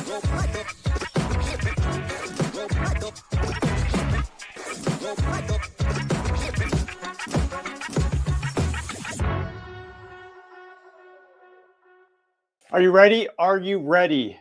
Are you ready? Are you ready?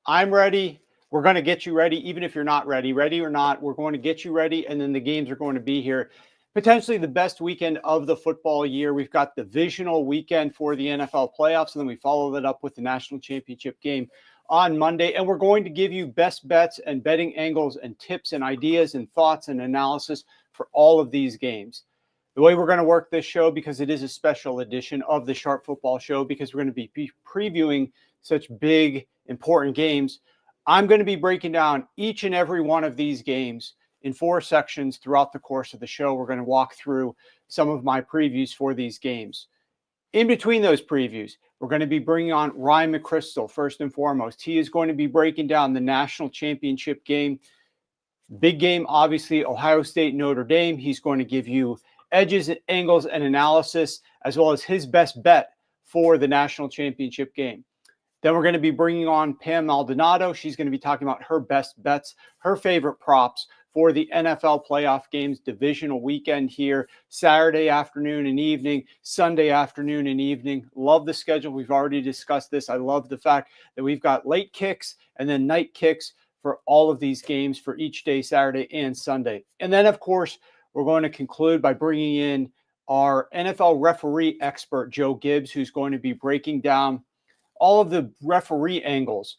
I'm ready. We're going to get you ready, even if you're not ready. Ready or not, we're going to get you ready, and then the games are going to be here. Potentially the best weekend of the football year. We've got the divisional weekend for the NFL playoffs, and then we follow that up with the national championship game on Monday. And we're going to give you best bets and betting angles and tips and ideas and thoughts and analysis for all of these games. The way we're going to work this show, because it is a special edition of the Sharp Football Show, because we're going to be previewing such big, important games, I'm going to be breaking down each and every one of these games in 4 sections throughout the course of the show. We're going to walk through some of my previews for these games. In between those previews, we're going to be bringing on Ryan McCrystal first and foremost. He is going to be breaking down the national championship game. Big game, obviously, Ohio State, Notre Dame. He's going to give you edges, angles, and analysis, as well as his best bet for the national championship game. Then we're going to be bringing on Pam Maldonado. She's going to be talking about her best bets, her favorite props for the NFL playoff games, divisional weekend here, Saturday afternoon and evening, Sunday afternoon and evening. Love the schedule. We've already discussed this. I love the fact that we've got late kicks and then night kicks for all of these games for each day, Saturday and Sunday. And then, of course, we're going to conclude by bringing in our NFL referee expert, Joe Gibbs, who's going to be breaking down all of the referee angles,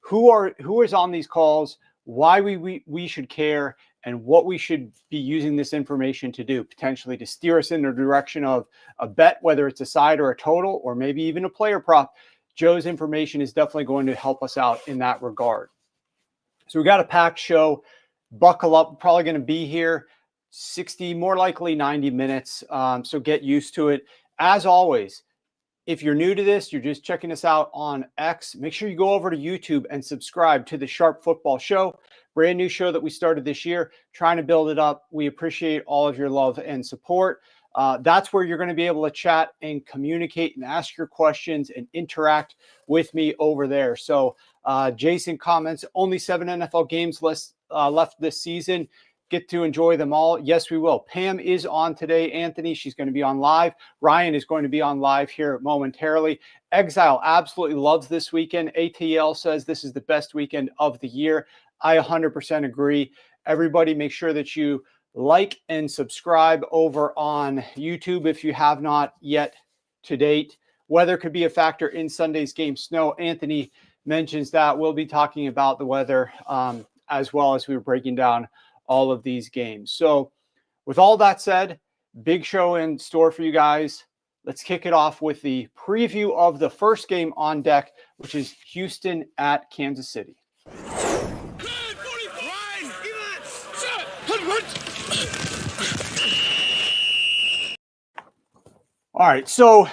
who is on these calls, why we should care, and what we should be using this information to do, potentially to steer us in the direction of a bet, whether it's a side or a total, or maybe even a player prop. Joe's information is definitely going to help us out in that regard. So we got a packed show. Buckle up. We're probably going to be here 60, more likely 90 minutes. So get used to it. As always, if you're new to this, you're just checking us out on X, make sure you go over to YouTube and subscribe to the Sharp Football Show. Brand new show that we started this year, trying to build it up. We appreciate all of your love and support. That's where you're going to be able to chat and communicate and ask your questions and interact with me over there. So Jason comments, only 7 NFL games left this season. Get to enjoy them all. Yes, we will. Pam is on today. Anthony, she's going to be on live. Ryan is going to be on live here momentarily. Exile absolutely loves this weekend. ATL says this is the best weekend of the year. I 100% agree. Everybody make sure that you like and subscribe over on YouTube if you have not yet to date. Weather could be a factor in Sunday's game. Snow, Anthony mentions that. We'll be talking about the weather as well as we were breaking down all of these games. So with all that said, big show in store for you guys. Let's kick it off with the preview of the first game on deck, which is Houston at Kansas City. All right, so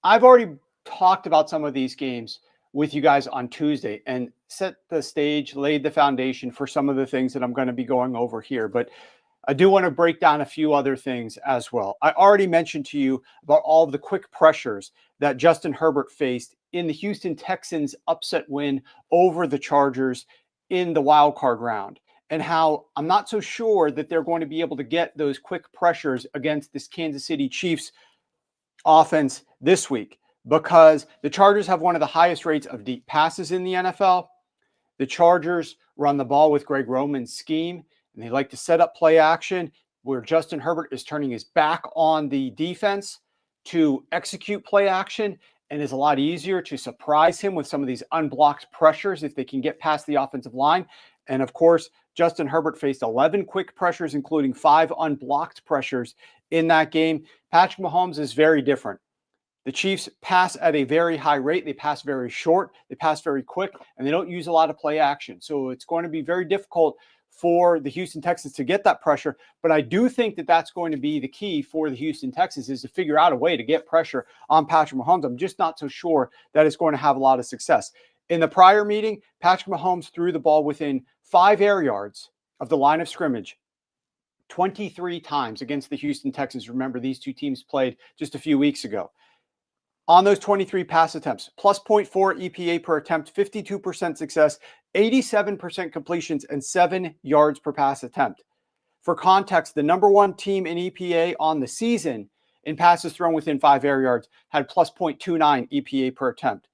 I've already talked about some of these games with you guys on Tuesday and set the stage, laid the foundation for some of the things that I'm going to be going over here. But I do want to break down a few other things as well. I already mentioned to you about all of the quick pressures that Justin Herbert faced in the Houston Texans upset win over the Chargers in the wild card round, and how I'm not so sure that they're going to be able to get those quick pressures against this Kansas City Chiefs offense this week, because the Chargers have one of the highest rates of deep passes in the NFL. The Chargers run the ball with Greg Roman's scheme, and they like to set up play action where Justin Herbert is turning his back on the defense to execute play action, and is a lot easier to surprise him with some of these unblocked pressures if they can get past the offensive line. And of course, Justin Herbert faced 11 quick pressures, including 5 unblocked pressures in that game. Patrick Mahomes is very different. The Chiefs pass at a very high rate. They pass very short. They pass very quick, and they don't use a lot of play action. So it's going to be very difficult for the Houston Texans to get that pressure. But I do think that that's going to be the key for the Houston Texans, is to figure out a way to get pressure on Patrick Mahomes. I'm just not so sure that it's going to have a lot of success. In the prior meeting, Patrick Mahomes threw the ball within 5 air yards of the line of scrimmage 23 times against the Houston Texans. Remember, these two teams played just a few weeks ago. on those 23 pass attempts, plus 0.4 EPA per attempt, 52% success, 87% completions, and 7 yards per pass attempt. For context, the number one team in EPA on the season in passes thrown within 5 air yards had plus 0.29 EPA per attempt.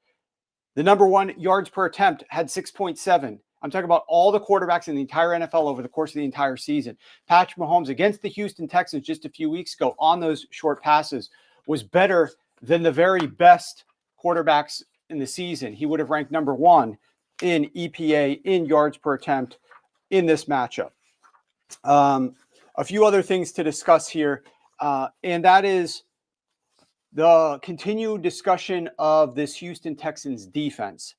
The number one yards per attempt had 6.7. I'm talking about all the quarterbacks in the entire NFL over the course of the entire season. Patrick Mahomes against the Houston Texans just a few weeks ago on those short passes was better than the very best quarterbacks in the season. He would have ranked number one in EPA, in yards per attempt in this matchup. A few other things to discuss here, and that is the continued discussion of this Houston Texans defense.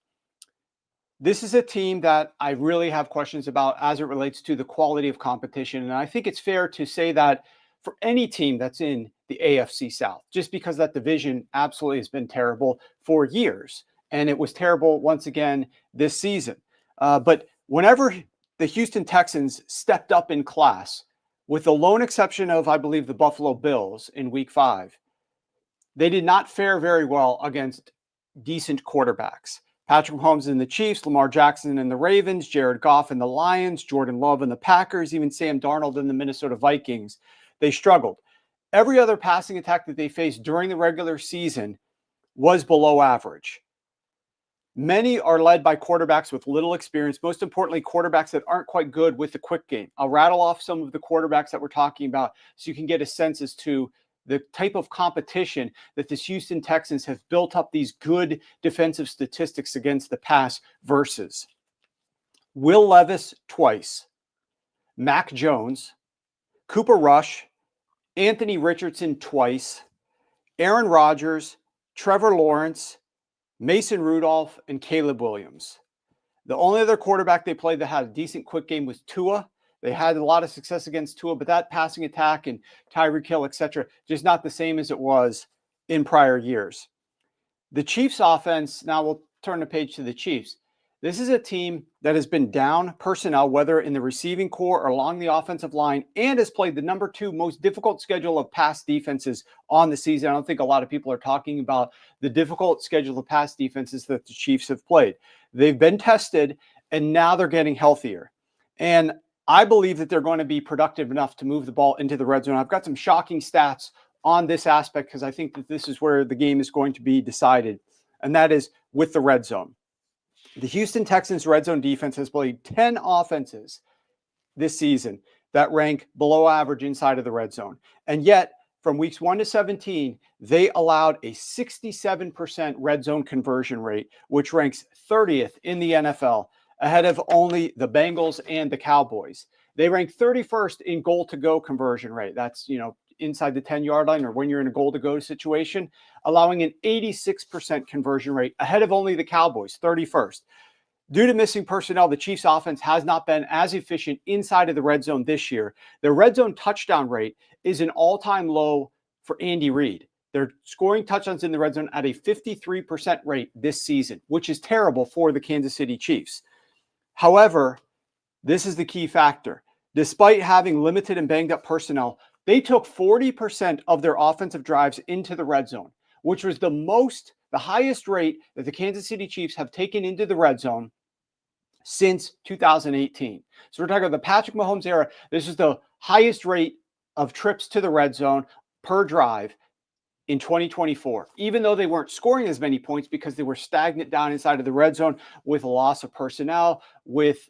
This is a team that I really have questions about as it relates to the quality of competition. And I think it's fair to say that for any team that's in the AFC South, just because that division absolutely has been terrible for years. And it was terrible once again this season. But whenever the Houston Texans stepped up in class, with the lone exception of, I believe, the Buffalo Bills in Week 5, they did not fare very well against decent quarterbacks. Patrick Mahomes and the Chiefs, Lamar Jackson and the Ravens, Jared Goff and the Lions, Jordan Love and the Packers, even Sam Darnold and the Minnesota Vikings. They struggled. Every other passing attack that they faced during the regular season was below average. Many are led by quarterbacks with little experience, most importantly, quarterbacks that aren't quite good with the quick game. I'll rattle off some of the quarterbacks that we're talking about so you can get a sense as to the type of competition that the Houston Texans have built up these good defensive statistics against the pass versus. Will Levis twice, Mac Jones, Cooper Rush, Anthony Richardson twice, Aaron Rodgers, Trevor Lawrence, Mason Rudolph, and Caleb Williams. The only other quarterback they played that had a decent quick game was Tua. They had a lot of success against Tua, but that passing attack and Tyreek Hill, etc., just not the same as it was in prior years. The Chiefs offense, now we'll turn the page to the Chiefs. This is a team that has been down personnel, whether in the receiving core or along the offensive line, and has played the number 2 most difficult schedule of pass defenses on the season. I don't think a lot of people are talking about the difficult schedule of pass defenses that the Chiefs have played. They've been tested, and now they're getting healthier. And I believe that they're going to be productive enough to move the ball into the red zone. I've got some shocking stats on this aspect because I think that this is where the game is going to be decided, and that is with the red zone. The Houston Texans red zone defense has played 10 offenses this season that rank below average inside of the red zone. And yet, from weeks 1 to 17, they allowed a 67% red zone conversion rate, which ranks 30th in the NFL, ahead of only the Bengals and the Cowboys. They rank 31st in goal-to-go conversion rate. That's, inside the 10-yard line or when you're in a goal-to-go situation, allowing an 86% conversion rate, ahead of only the Cowboys, 31st. Due to missing personnel, the Chiefs' offense has not been as efficient inside of the red zone this year. Their red zone touchdown rate is an all-time low for Andy Reid. They're scoring touchdowns in the red zone at a 53% rate this season, which is terrible for the Kansas City Chiefs. However, this is the key factor. Despite having limited and banged up personnel, they took 40% of their offensive drives into the red zone, which was the highest rate that the Kansas City Chiefs have taken into the red zone since 2018. So we're talking about the Patrick Mahomes era. This is the highest rate of trips to the red zone per drive in 2024, even though they weren't scoring as many points because they were stagnant down inside of the red zone with a loss of personnel, with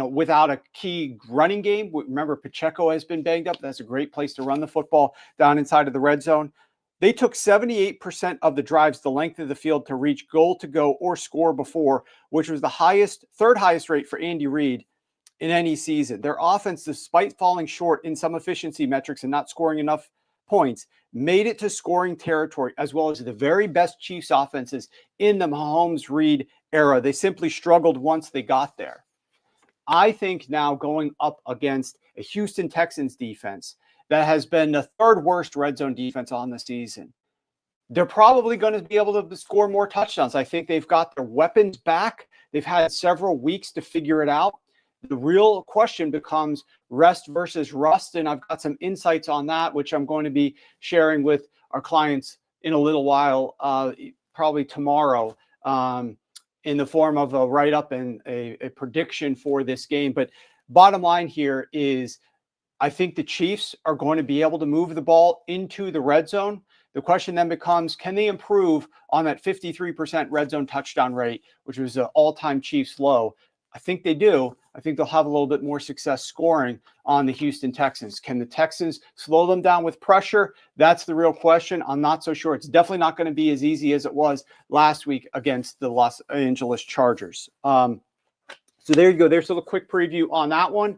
without a key running game. Remember, Pacheco has been banged up. That's a great place to run the football down inside of the red zone. They took 78% of the drives the length of the field to reach goal to go or score before, which was the third highest rate for Andy Reid in any season. Their offense, despite falling short in some efficiency metrics and not scoring enough points, made it to scoring territory, as well as the very best Chiefs offenses in the Mahomes-Reid era. They simply struggled once they got there. I think now going up against a Houston Texans defense that has been the third worst red zone defense on the season, they're probably going to be able to score more touchdowns. I think they've got their weapons back. They've had several weeks to figure it out. The real question becomes rest versus rust, and I've got some insights on that, which I'm going to be sharing with our clients in a little while, probably tomorrow, in the form of a write-up and a prediction for this game. But bottom line here is, I think the Chiefs are going to be able to move the ball into the red zone. The question then becomes, can they improve on that 53% red zone touchdown rate, which was an all-time Chiefs low? I think they do. I think they'll have a little bit more success scoring on the Houston Texans. Can the Texans slow them down with pressure? That's the real question. I'm not so sure. It's definitely not going to be as easy as it was last week against the Los Angeles Chargers. So there you go. There's a little quick preview on that one.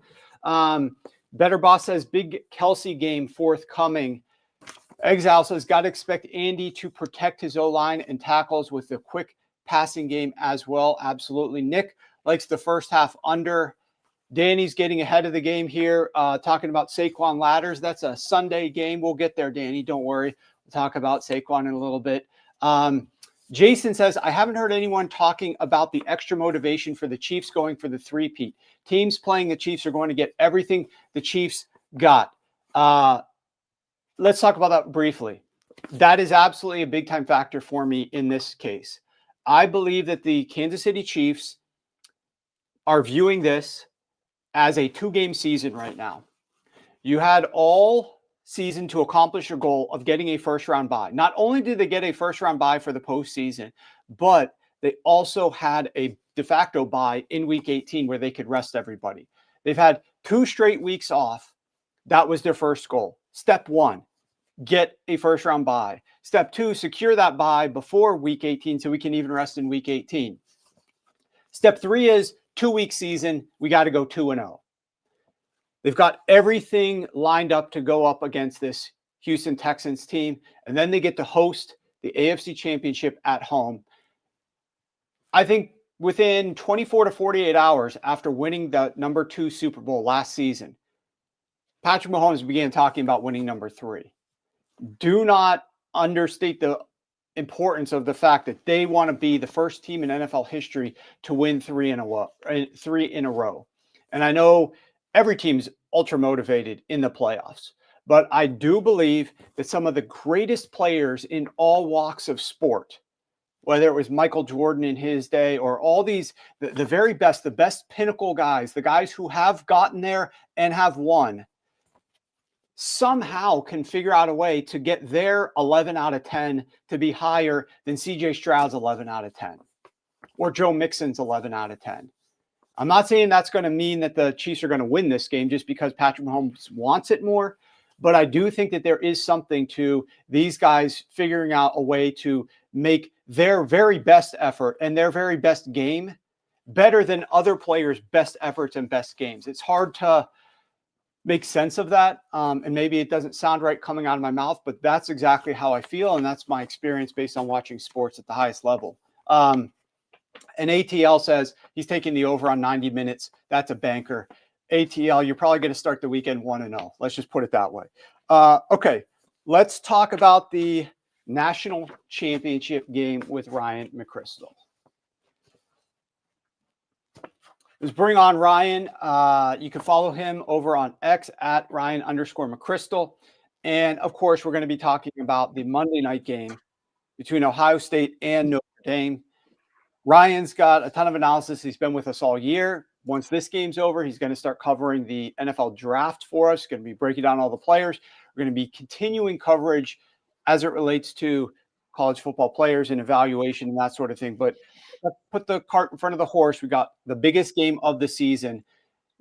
Better Boss says, big Kelsey game forthcoming. Exile says, got to expect Andy to protect his O-line and tackles with a quick passing game as well. Absolutely. Nick likes the first half under. Danny's getting ahead of the game here, talking about Saquon ladders. That's a Sunday game. We'll get there, Danny. Don't worry. We'll talk about Saquon in a little bit. Jason says, I haven't heard anyone talking about the extra motivation for the Chiefs going for the three-peat. Teams playing the Chiefs are going to get everything the Chiefs got. Let's talk about that briefly. That is absolutely a big-time factor for me in this case. I believe that the Kansas City Chiefs are viewing this as a 2-game season right now. You had all season to accomplish your goal of getting a first-round bye. Not only did they get a first-round bye for the postseason, but they also had a de facto bye in Week 18 where they could rest everybody. They've had 2 straight weeks off. That was their first goal. Step 1, get a first-round bye. Step 2, secure that bye before Week 18 so we can even rest in Week 18. Step 3 is 2-week season. We got to go 2-0. They've got everything lined up to go up against this Houston Texans team, and then they get to host the AFC Championship at home. I think within 24 to 48 hours after winning the number 2 Super Bowl last season, Patrick Mahomes began talking about winning number 3. Do not understate the importance of the fact that they want to be the first team in NFL history to win 3 in a row. And I know every team's ultra motivated in the playoffs, but I do believe that some of the greatest players in all walks of sport, whether it was Michael Jordan in his day or all these, the very best, the best pinnacle guys, the guys who have gotten there and have won, somehow can figure out a way to get their 11 out of 10 to be higher than CJ Stroud's 11 out of 10 or Joe Mixon's 11 out of 10. I'm not saying that's going to mean that the Chiefs are going to win this game just because Patrick Mahomes wants it more, but I do think that there is something to these guys figuring out a way to make their very best effort and their very best game better than other players' best efforts and best games. It's hard to make sense of that. And maybe it doesn't sound right coming out of my mouth, but that's exactly how I feel. And that's my experience based on watching sports at the highest level. And ATL says he's taking the over on 90 minutes. That's a banker. ATL, you're probably going to start the weekend 1-0. Let's just put it that way. Okay, let's talk about the national championship game with Ryan McCrystal. Let's bring on Ryan. You can follow him over on X at Ryan_McCrystal. And of course, we're going to be talking about the Monday night game between Ohio State and Notre Dame. Ryan's got a ton of analysis. He's been with us all year. Once this game's over, he's going to start covering the NFL draft for us. Going to be breaking down all the players. We're going to be continuing coverage as it relates to college football players and evaluation and that sort of thing. But let's put the cart in front of the horse. We got the biggest game of the season.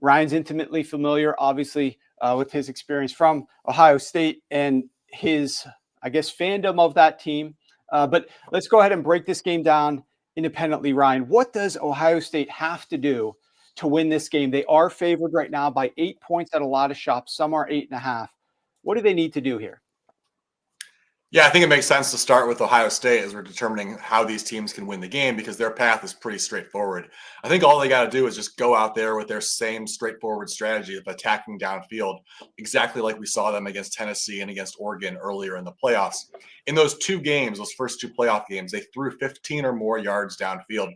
Ryan's intimately familiar, obviously, with his experience from Ohio State and his, I guess, fandom of that team. But let's go ahead and break this game down independently. Ryan, what does Ohio State have to do to win this game? They are favored right now by 8 points at a lot of shops. Some are 8.5. What do they need to do here? Yeah, I think it makes sense to start with Ohio State as we're determining how these teams can win the game because their path is pretty straightforward. I think all they got to do is just go out there with their same straightforward strategy of attacking downfield, exactly like we saw them against Tennessee and against Oregon earlier in the playoffs. In those 2 games, those first 2 playoff games, they threw 15 or more yards downfield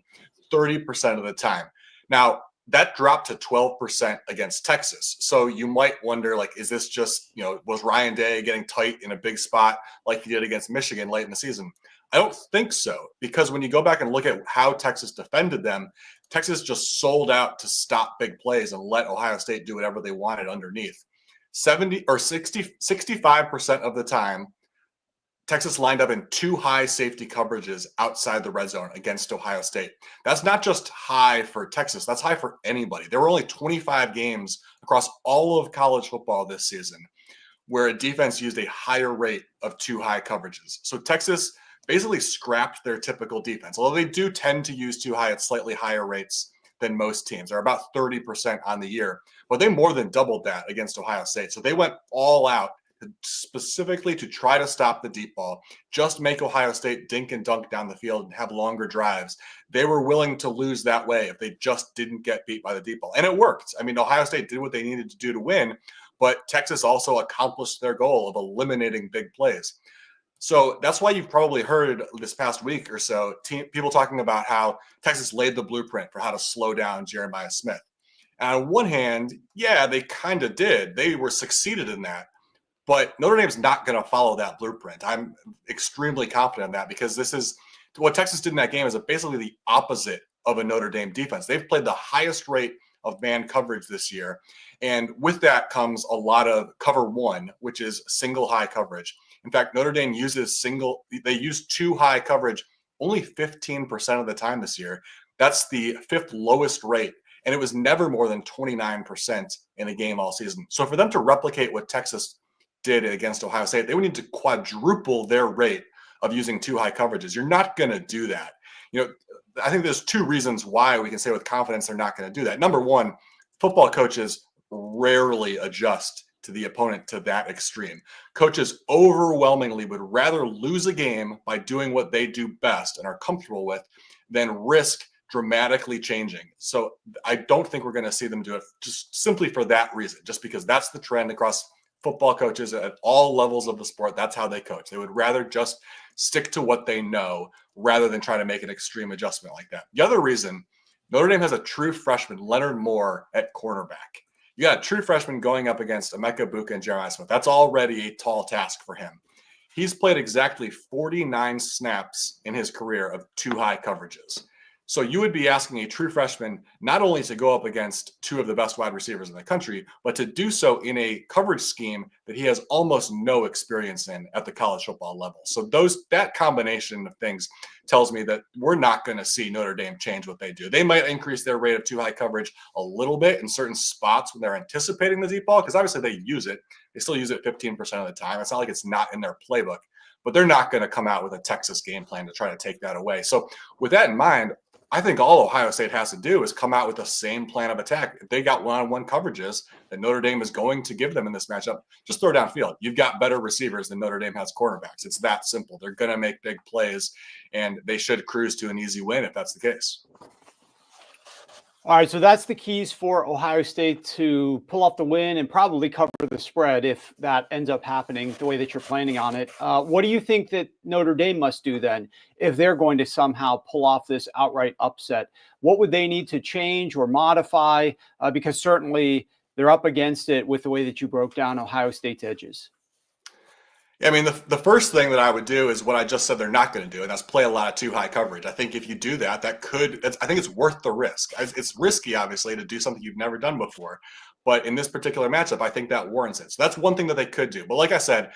30% of the time. Now, that dropped to 12% against Texas. So you might wonder, like, is this just, was Ryan Day getting tight in a big spot like he did against Michigan late in the season? I don't think so, because when you go back and look at how Texas defended them, Texas just sold out to stop big plays and let Ohio State do whatever they wanted underneath. 65% of the time, Texas lined up in two high safety coverages outside the red zone against Ohio State. That's not just high for Texas, that's high for anybody. There were only 25 games across all of college football this season where a defense used a higher rate of two high coverages. So Texas basically scrapped their typical defense. Although they do tend to use two high at slightly higher rates than most teams. They're about 30% on the year, but they more than doubled that against Ohio State. So they went all out specifically to try to stop the deep ball, just make Ohio State dink and dunk down the field and have longer drives. They were willing to lose that way if they just didn't get beat by the deep ball. And it worked. I mean, Ohio State did what they needed to do to win, but Texas also accomplished their goal of eliminating big plays. So that's why you've probably heard this past week or so, people talking about how Texas laid the blueprint for how to slow down Jeremiah Smith. And on one hand, yeah, they kind of did. They were succeeded in that. But Notre Dame's not going to follow that blueprint. I'm extremely confident in that, because this is what Texas did in that game is basically the opposite of a Notre Dame defense. They've played the highest rate of man coverage this year. And with that comes a lot of cover one, which is single high coverage. In fact, Notre Dame uses two high coverage only 15% of the time this year. That's the fifth lowest rate. And it was never more than 29% in a game all season. So for them to replicate what Texas did against Ohio State, they would need to quadruple their rate of using two high coverages. You're not going to do that. I think there's two reasons why we can say with confidence they're not going to do that. Number one, football coaches rarely adjust to the opponent to that extreme. Coaches overwhelmingly would rather lose a game by doing what they do best and are comfortable with than risk dramatically changing. So I don't think we're going to see them do it just simply for that reason, just because that's the trend across football coaches at all levels of the sport. That's how they coach. They would rather just stick to what they know rather than try to make an extreme adjustment like that. The other reason, Notre Dame has a true freshman, Leonard Moore, at cornerback. You got a true freshman going up against Emeka Egbuka and Jeremiah Smith. That's already a tall task for him. He's played exactly 49 snaps in his career of two high coverages. So you would be asking a true freshman not only to go up against two of the best wide receivers in the country, but to do so in a coverage scheme that he has almost no experience in at the college football level. So that combination of things tells me that we're not going to see Notre Dame change what they do. They might increase their rate of two high coverage a little bit in certain spots when they're anticipating the deep ball, because obviously they use it. They still use it 15% of the time. It's not like it's not in their playbook, but they're not going to come out with a Texas game plan to try to take that away. So with that in mind, I think all Ohio State has to do is come out with the same plan of attack. If they got one-on-one coverages that Notre Dame is going to give them in this matchup, just throw downfield. You've got better receivers than Notre Dame has cornerbacks. It's that simple. They're going to make big plays, and they should cruise to an easy win if that's the case. All right, so that's the keys for Ohio State to pull off the win and probably cover the spread if that ends up happening the way that you're planning on it. What do you think that Notre Dame must do then if they're going to somehow pull off this outright upset? What would they need to change or modify? Because certainly they're up against it with the way that you broke down Ohio State's edges. I mean, the first thing that I would do is what I just said they're not going to do, and that's play a lot of too high coverage. I think if you do that, I think it's worth the risk. It's risky, obviously, to do something you've never done before. But in this particular matchup, I think that warrants it. So that's one thing that they could do. But like I said,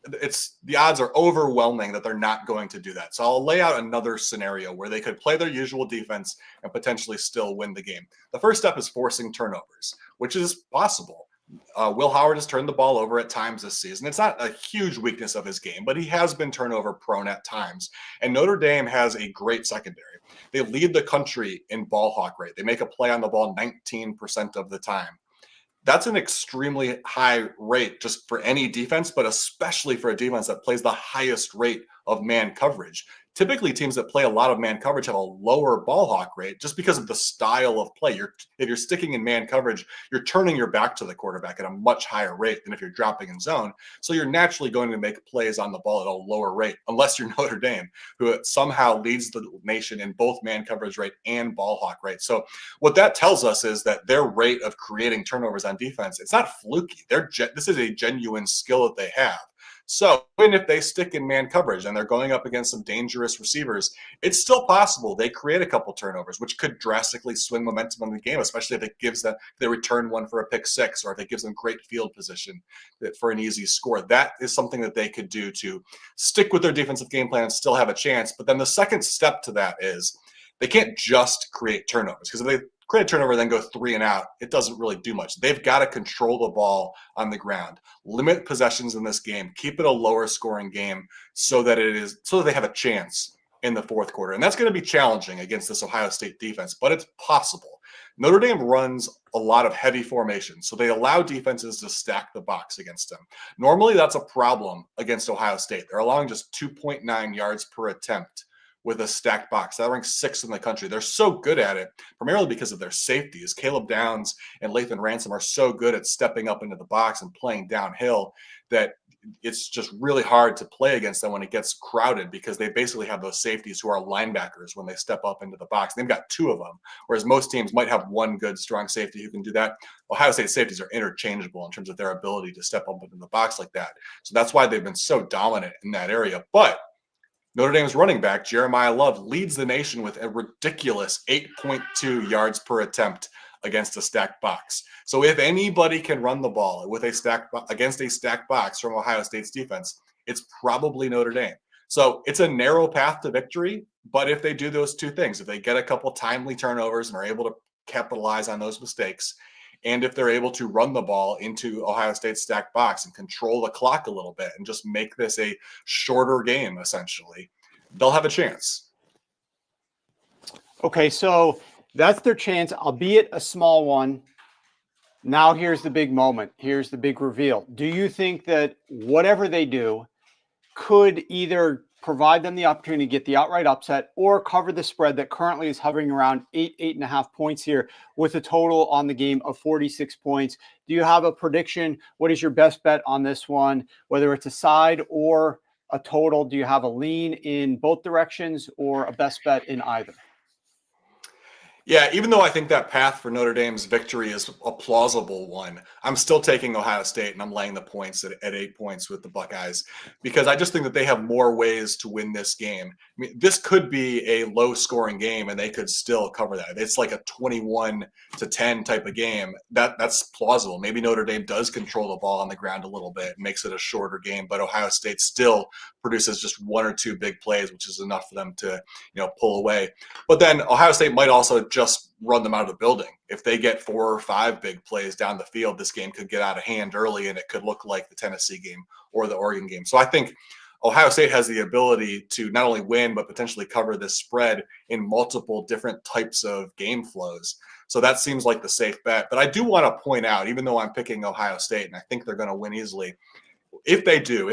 the odds are overwhelming that they're not going to do that. So I'll lay out another scenario where they could play their usual defense and potentially still win the game. The first step is forcing turnovers, which is possible. Will Howard has turned the ball over at times this season. It's not a huge weakness of his game, but he has been turnover prone at times. And Notre Dame has a great secondary. They lead the country in ball hawk rate. They make a play on the ball 19% of the time. That's an extremely high rate just for any defense, but especially for a defense that plays the highest rate of man coverage. typically teams that play a lot of man coverage have a lower ball hawk rate just because of the style of play. If you're sticking in man coverage, you're turning your back to the quarterback at a much higher rate than if you're dropping in zone. So you're naturally going to make plays on the ball at a lower rate, unless you're Notre Dame, who somehow leads the nation in both man coverage rate and ball hawk rate. So what that tells us is that their rate of creating turnovers on defense, it's not fluky. This is a genuine skill that they have. So even if they stick in man coverage and they're going up against some dangerous receivers, it's still possible they create a couple turnovers, which could drastically swing momentum in the game, especially if it gives them, they return one for a pick six, or if it gives them great field position for an easy score. That is something that they could do to stick with their defensive game plan and still have a chance. But then the second step to that is they can't just create turnovers, because if they create a turnover, then go 3 and out, it doesn't really do much. They've got to control the ball on the ground, limit possessions in this game, keep it a lower scoring game so that they have a chance in the fourth quarter. And that's going to be challenging against this Ohio State defense, but it's possible. Notre Dame runs a lot of heavy formations, so they allow defenses to stack the box against them. Normally, that's a problem against Ohio State. They're allowing just 2.9 yards per attempt with a stacked box. That ranks 6th in the country. They're so good at it, primarily because of their safeties. Caleb Downs and Lathan Ransom are so good at stepping up into the box and playing downhill that it's just really hard to play against them when it gets crowded, because they basically have those safeties who are linebackers when they step up into the box. They've got 2 of them, whereas most teams might have one good, strong safety who can do that. Ohio State safeties are interchangeable in terms of their ability to step up into the box like that. So that's why they've been so dominant in that area. But Notre Dame's running back, Jeremiah Love, leads the nation with a ridiculous 8.2 yards per attempt against a stacked box. So if anybody can run the ball with against a stacked box from Ohio State's defense, it's probably Notre Dame. So it's a narrow path to victory, but if they do those 2 things, if they get a couple timely turnovers and are able to capitalize on those mistakes, and if they're able to run the ball into Ohio State's stacked box and control the clock a little bit and just make this a shorter game, essentially, they'll have a chance. Okay, so that's their chance, albeit a small one. Now here's the big moment. Here's the big reveal. Do you think that whatever they do could either provide them the opportunity to get the outright upset or cover the spread that currently is hovering around 8.5 points here, with a total on the game of 46 points? Do you have a prediction? What is your best bet on this one, whether it's a side or a total? Do you have a lean in both directions or a best bet in either? Yeah, even though I think that path for Notre Dame's victory is a plausible one, I'm still taking Ohio State, and I'm laying the points at 8 points with the Buckeyes, because I just think that they have more ways to win this game. I mean, this could be a low-scoring game, and they could still cover that. It's like a 21-10 type of game. That's plausible. Maybe Notre Dame does control the ball on the ground a little bit, makes it a shorter game, but Ohio State still produces just 1 or 2 big plays, which is enough for them to, pull away. But then Ohio State might also just run them out of the building. If they get 4 or 5 big plays down the field, this game could get out of hand early, and it could look like the Tennessee game or the Oregon game. So I think Ohio State has the ability to not only win, but potentially cover this spread in multiple different types of game flows. So that seems like the safe bet. But I do want to point out, even though I'm picking Ohio State and I think they're going to win easily, if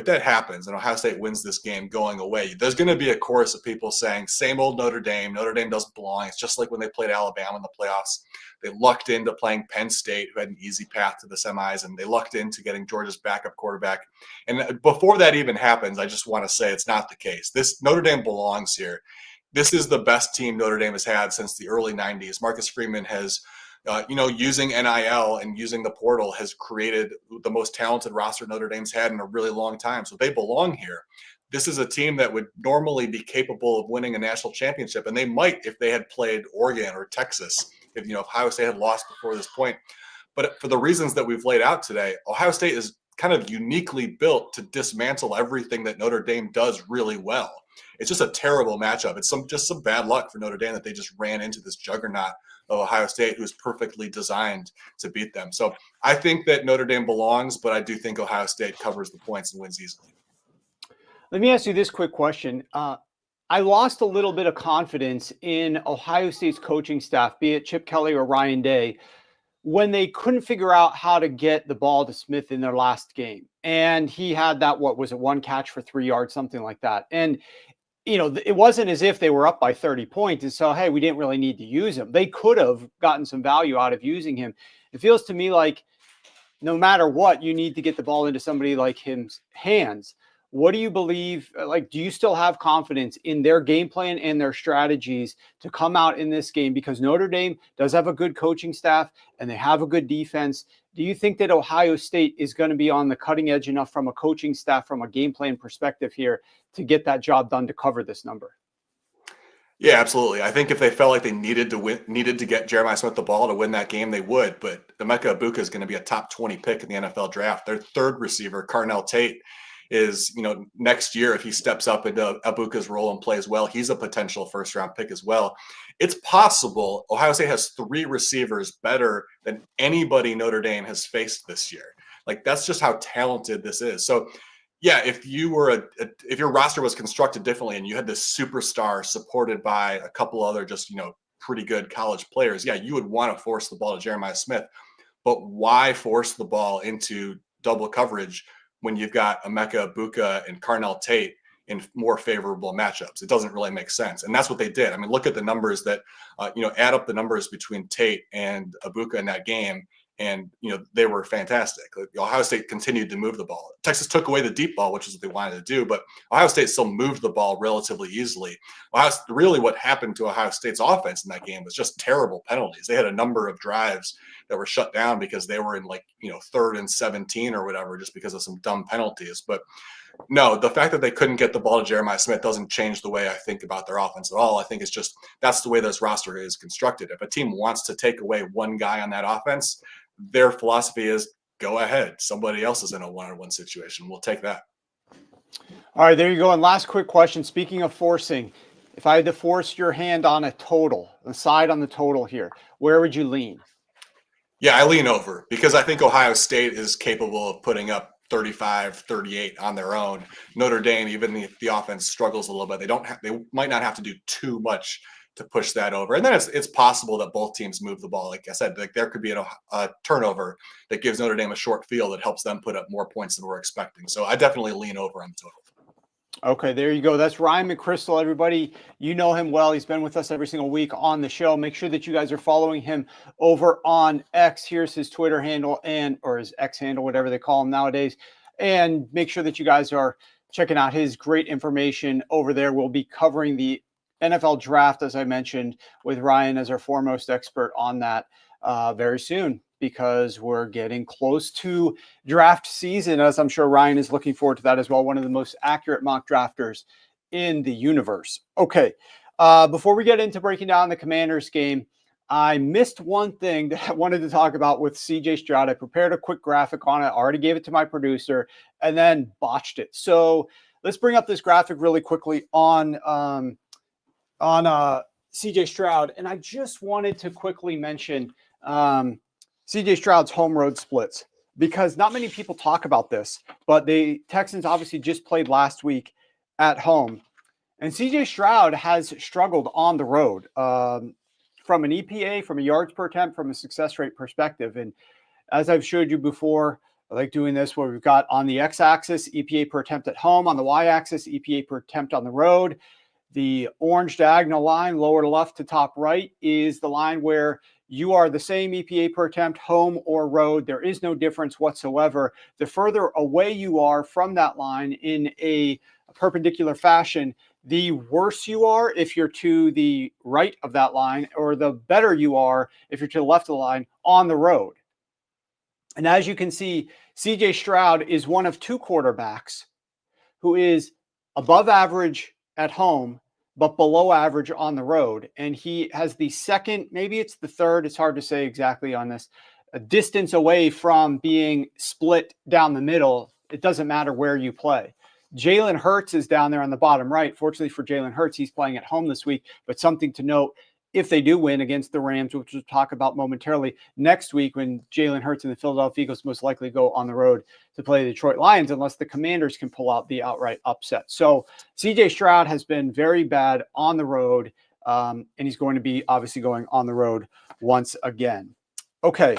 that happens and Ohio State wins this game going away, there's going to be a chorus of people saying, same old Notre Dame doesn't belong. It's just like when they played Alabama in the playoffs. They lucked into playing Penn State, who had an easy path to the semis, and they lucked into getting Georgia's backup quarterback. And before that even happens, I just want to say it's not the case. This Notre Dame belongs here. This is the best team Notre Dame has had since the early 90s. Marcus Freeman has using NIL and using the portal has created the most talented roster Notre Dame's had in a really long time. So they belong here. This is a team that would normally be capable of winning a national championship, and they might if they had played Oregon or Texas, if Ohio State had lost before this point. But for the reasons that we've laid out today, Ohio State is kind of uniquely built to dismantle everything that Notre Dame does really well. It's just a terrible matchup. It's just some bad luck for Notre Dame that they just ran into this juggernaut of Ohio State, who's perfectly designed to beat them. So I think that Notre Dame belongs, but I do think Ohio State covers the points and wins easily. Let me ask you this quick question. I lost a little bit of confidence in Ohio State's coaching staff, be it Chip Kelly or Ryan Day, when they couldn't figure out how to get the ball to Smith in their last game. And he had that, 1 catch for 3 yards, something like that. And it wasn't as if they were up by 30 points and so, hey, we didn't really need to use him. They could have gotten some value out of using him. It feels to me like no matter what, you need to get the ball into somebody like him's hands. What do you believe? Like, do you still have confidence in their game plan and their strategies to come out in this game? Because Notre Dame does have a good coaching staff and they have a good defense. Do you think that Ohio State is going to be on the cutting edge enough from a coaching staff, from a game plan perspective here to get that job done to cover this number? Yeah, absolutely. I think if they felt like they needed to get Jeremiah Smith the ball to win that game, they would. But Emeka Egbuka is going to be a top 20 pick in the NFL draft. Their third receiver, Carnell Tate, is, next year, if he steps up into Egbuka's role and plays well, he's a potential first-round pick as well. It's possible Ohio State has 3 receivers better than anybody Notre Dame has faced this year. Like, that's just how talented this is. So, yeah, if if your roster was constructed differently and you had this superstar supported by a couple other just, pretty good college players, yeah, you would want to force the ball to Jeremiah Smith. But why force the ball into double coverage when you've got Emeka Egbuka and Carnell Tate in more favorable matchups? It doesn't really make sense. And that's what they did. I mean, look at the numbers that, add up the numbers between Tate and Egbuka in that game. And, they were fantastic. Ohio State continued to move the ball. Texas took away the deep ball, which is what they wanted to do, but Ohio State still moved the ball relatively easily. Really what happened to Ohio State's offense in that game was just terrible penalties. They had a number of drives that were shut down because they were in 3rd and 17 or whatever, just because of some dumb penalties. But no, the fact that they couldn't get the ball to Jeremiah Smith doesn't change the way I think about their offense at all. I think it's just that's the way this roster is constructed. If a team wants to take away one guy on that offense, their philosophy is go ahead. Somebody else is in a one-on-one situation. We'll take that. All right, there you go. And last quick question. Speaking of forcing, if I had to force your hand on a total, the side on the total here, where would you lean? Yeah, I lean over because I think Ohio State is capable of putting up 35, 38 on their own. Notre Dame, even if the offense struggles a little bit, they might not have to do too much to push that over. And then it's possible that both teams move the ball. Like I said, there could be a turnover that gives Notre Dame a short field that helps them put up more points than we're expecting. So I definitely lean over on the total. Okay, there you go. That's Ryan McCrystal, everybody. You know him well. He's been with us every single week on the show. Make sure that you guys are following him over on X. Here's his Twitter handle or his X handle, whatever they call him nowadays. And make sure that you guys are checking out his great information over there. We'll be covering the NFL draft, as I mentioned, with Ryan as our foremost expert on that very soon, because we're getting close to draft season, as I'm sure Ryan is looking forward to that as well. One of the most accurate mock drafters in the universe. Okay, before we get into breaking down the Commanders game, I missed one thing that I wanted to talk about with CJ Stroud. I prepared a quick graphic on it, already gave it to my producer, and then botched it. So let's bring up this graphic really quickly on CJ Stroud. And I just wanted to quickly mention CJ Stroud's home road splits, because not many people talk about this, but the Texans obviously just played last week at home. And CJ Stroud has struggled on the road from an EPA, from a yards per attempt, from a success rate perspective. And as I've showed you before, I like doing this where we've got on the x-axis EPA per attempt at home, on the y-axis EPA per attempt on the road. The orange diagonal line, lower to left to top right, is the line where you are the same EPA per attempt, home or road. There is no difference whatsoever. The further away you are from that line in a perpendicular fashion, the worse you are if you're to the right of that line, or the better you are if you're to the left of the line on the road. And as you can see, CJ Stroud is one of 2 quarterbacks who is above average at home, but below average on the road. And he has the second, maybe it's the third, it's hard to say exactly on this, a distance away from being split down the middle. It doesn't matter where you play. Jalen Hurts is down there on the bottom right. Fortunately for Jalen Hurts, he's playing at home this week, but something to note, if they do win against the Rams, which we'll talk about momentarily next week, when Jalen Hurts and the Philadelphia Eagles most likely go on the road to play the Detroit Lions, unless the Commanders can pull out the outright upset. So CJ Stroud has been very bad on the road, and he's going to be obviously going on the road once again. Okay,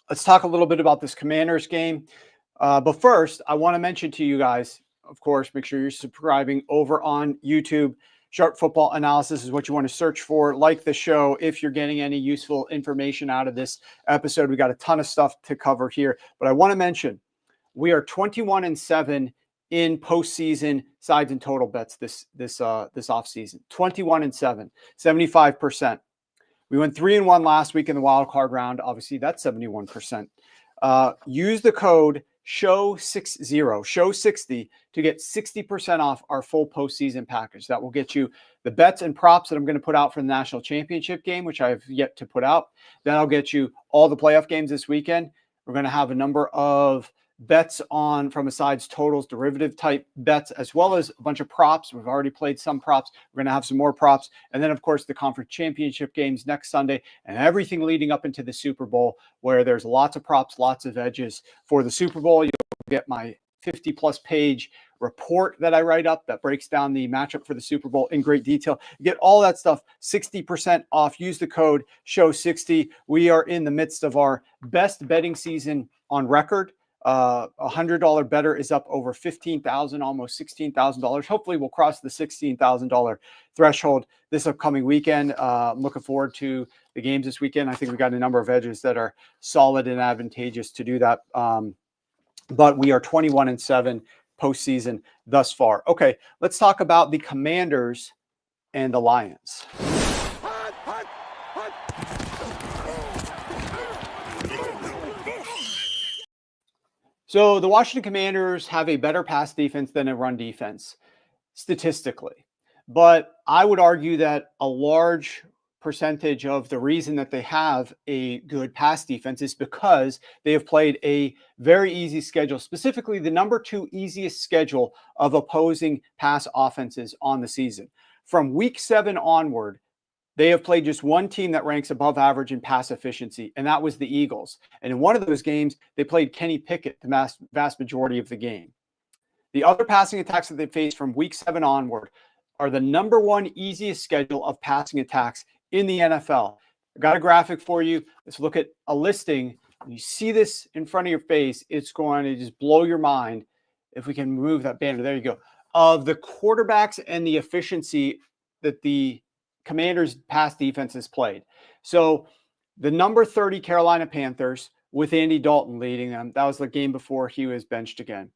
let's talk a little bit about this Commanders game. But first, I want to mention to you guys, of course, make sure you're subscribing over on YouTube. Sharp Football Analysis is what you want to search for. Like the show if you're getting any useful information out of this episode. We got a ton of stuff to cover here, but I want to mention we are 21-7 in postseason sides and total bets this offseason. 21-7, 75%. We went 3-1 last week in the wild card round. Obviously, that's 71%. Use the code SHOW60 to get 60% off our full postseason package. That will get you the bets and props that I'm going to put out for the national championship game, which I have yet to put out. Then I'll get you all the playoff games this weekend. We're going to have a number of bets on from a sides totals, derivative type bets, as well as a bunch of props. We've already played some props. We're going to have some more props. And then, of course, the conference championship games next Sunday and everything leading up into the Super Bowl, where there's lots of props, lots of edges for the Super Bowl. You'll get my 50-plus page report that I write up that breaks down the matchup for the Super Bowl in great detail. You get all that stuff 60% off. Use the code SHOW60. We are in the midst of our best betting season on record. $100 better is up over $15,000, almost $16,000. Hopefully we'll cross the $16,000 threshold this upcoming weekend. I'm looking forward to the games this weekend. I think we've got a number of edges that are solid and advantageous to do that. But we are 21-7 postseason thus far. Okay, let's talk about the Commanders and the Lions. So the Washington Commanders have a better pass defense than a run defense, statistically. But I would argue that a large percentage of the reason that they have a good pass defense is because they have played a very easy schedule, specifically the number 2 easiest schedule of opposing pass offenses on the season. From week 7 onward, they have played just one team that ranks above average in pass efficiency, and that was the Eagles. And in one of those games, they played Kenny Pickett the vast majority of the game. The other passing attacks that they faced from week 7 onward are the number 1 easiest schedule of passing attacks in the NFL. I've got a graphic for you. Let's look at a listing. When you see this in front of your face, it's going to just blow your mind. If we can move that banner, there you go. Of the quarterbacks and the efficiency that the Commanders pass defense has played. So the number 30 Carolina Panthers with Andy Dalton leading them. That was the game before he was benched again.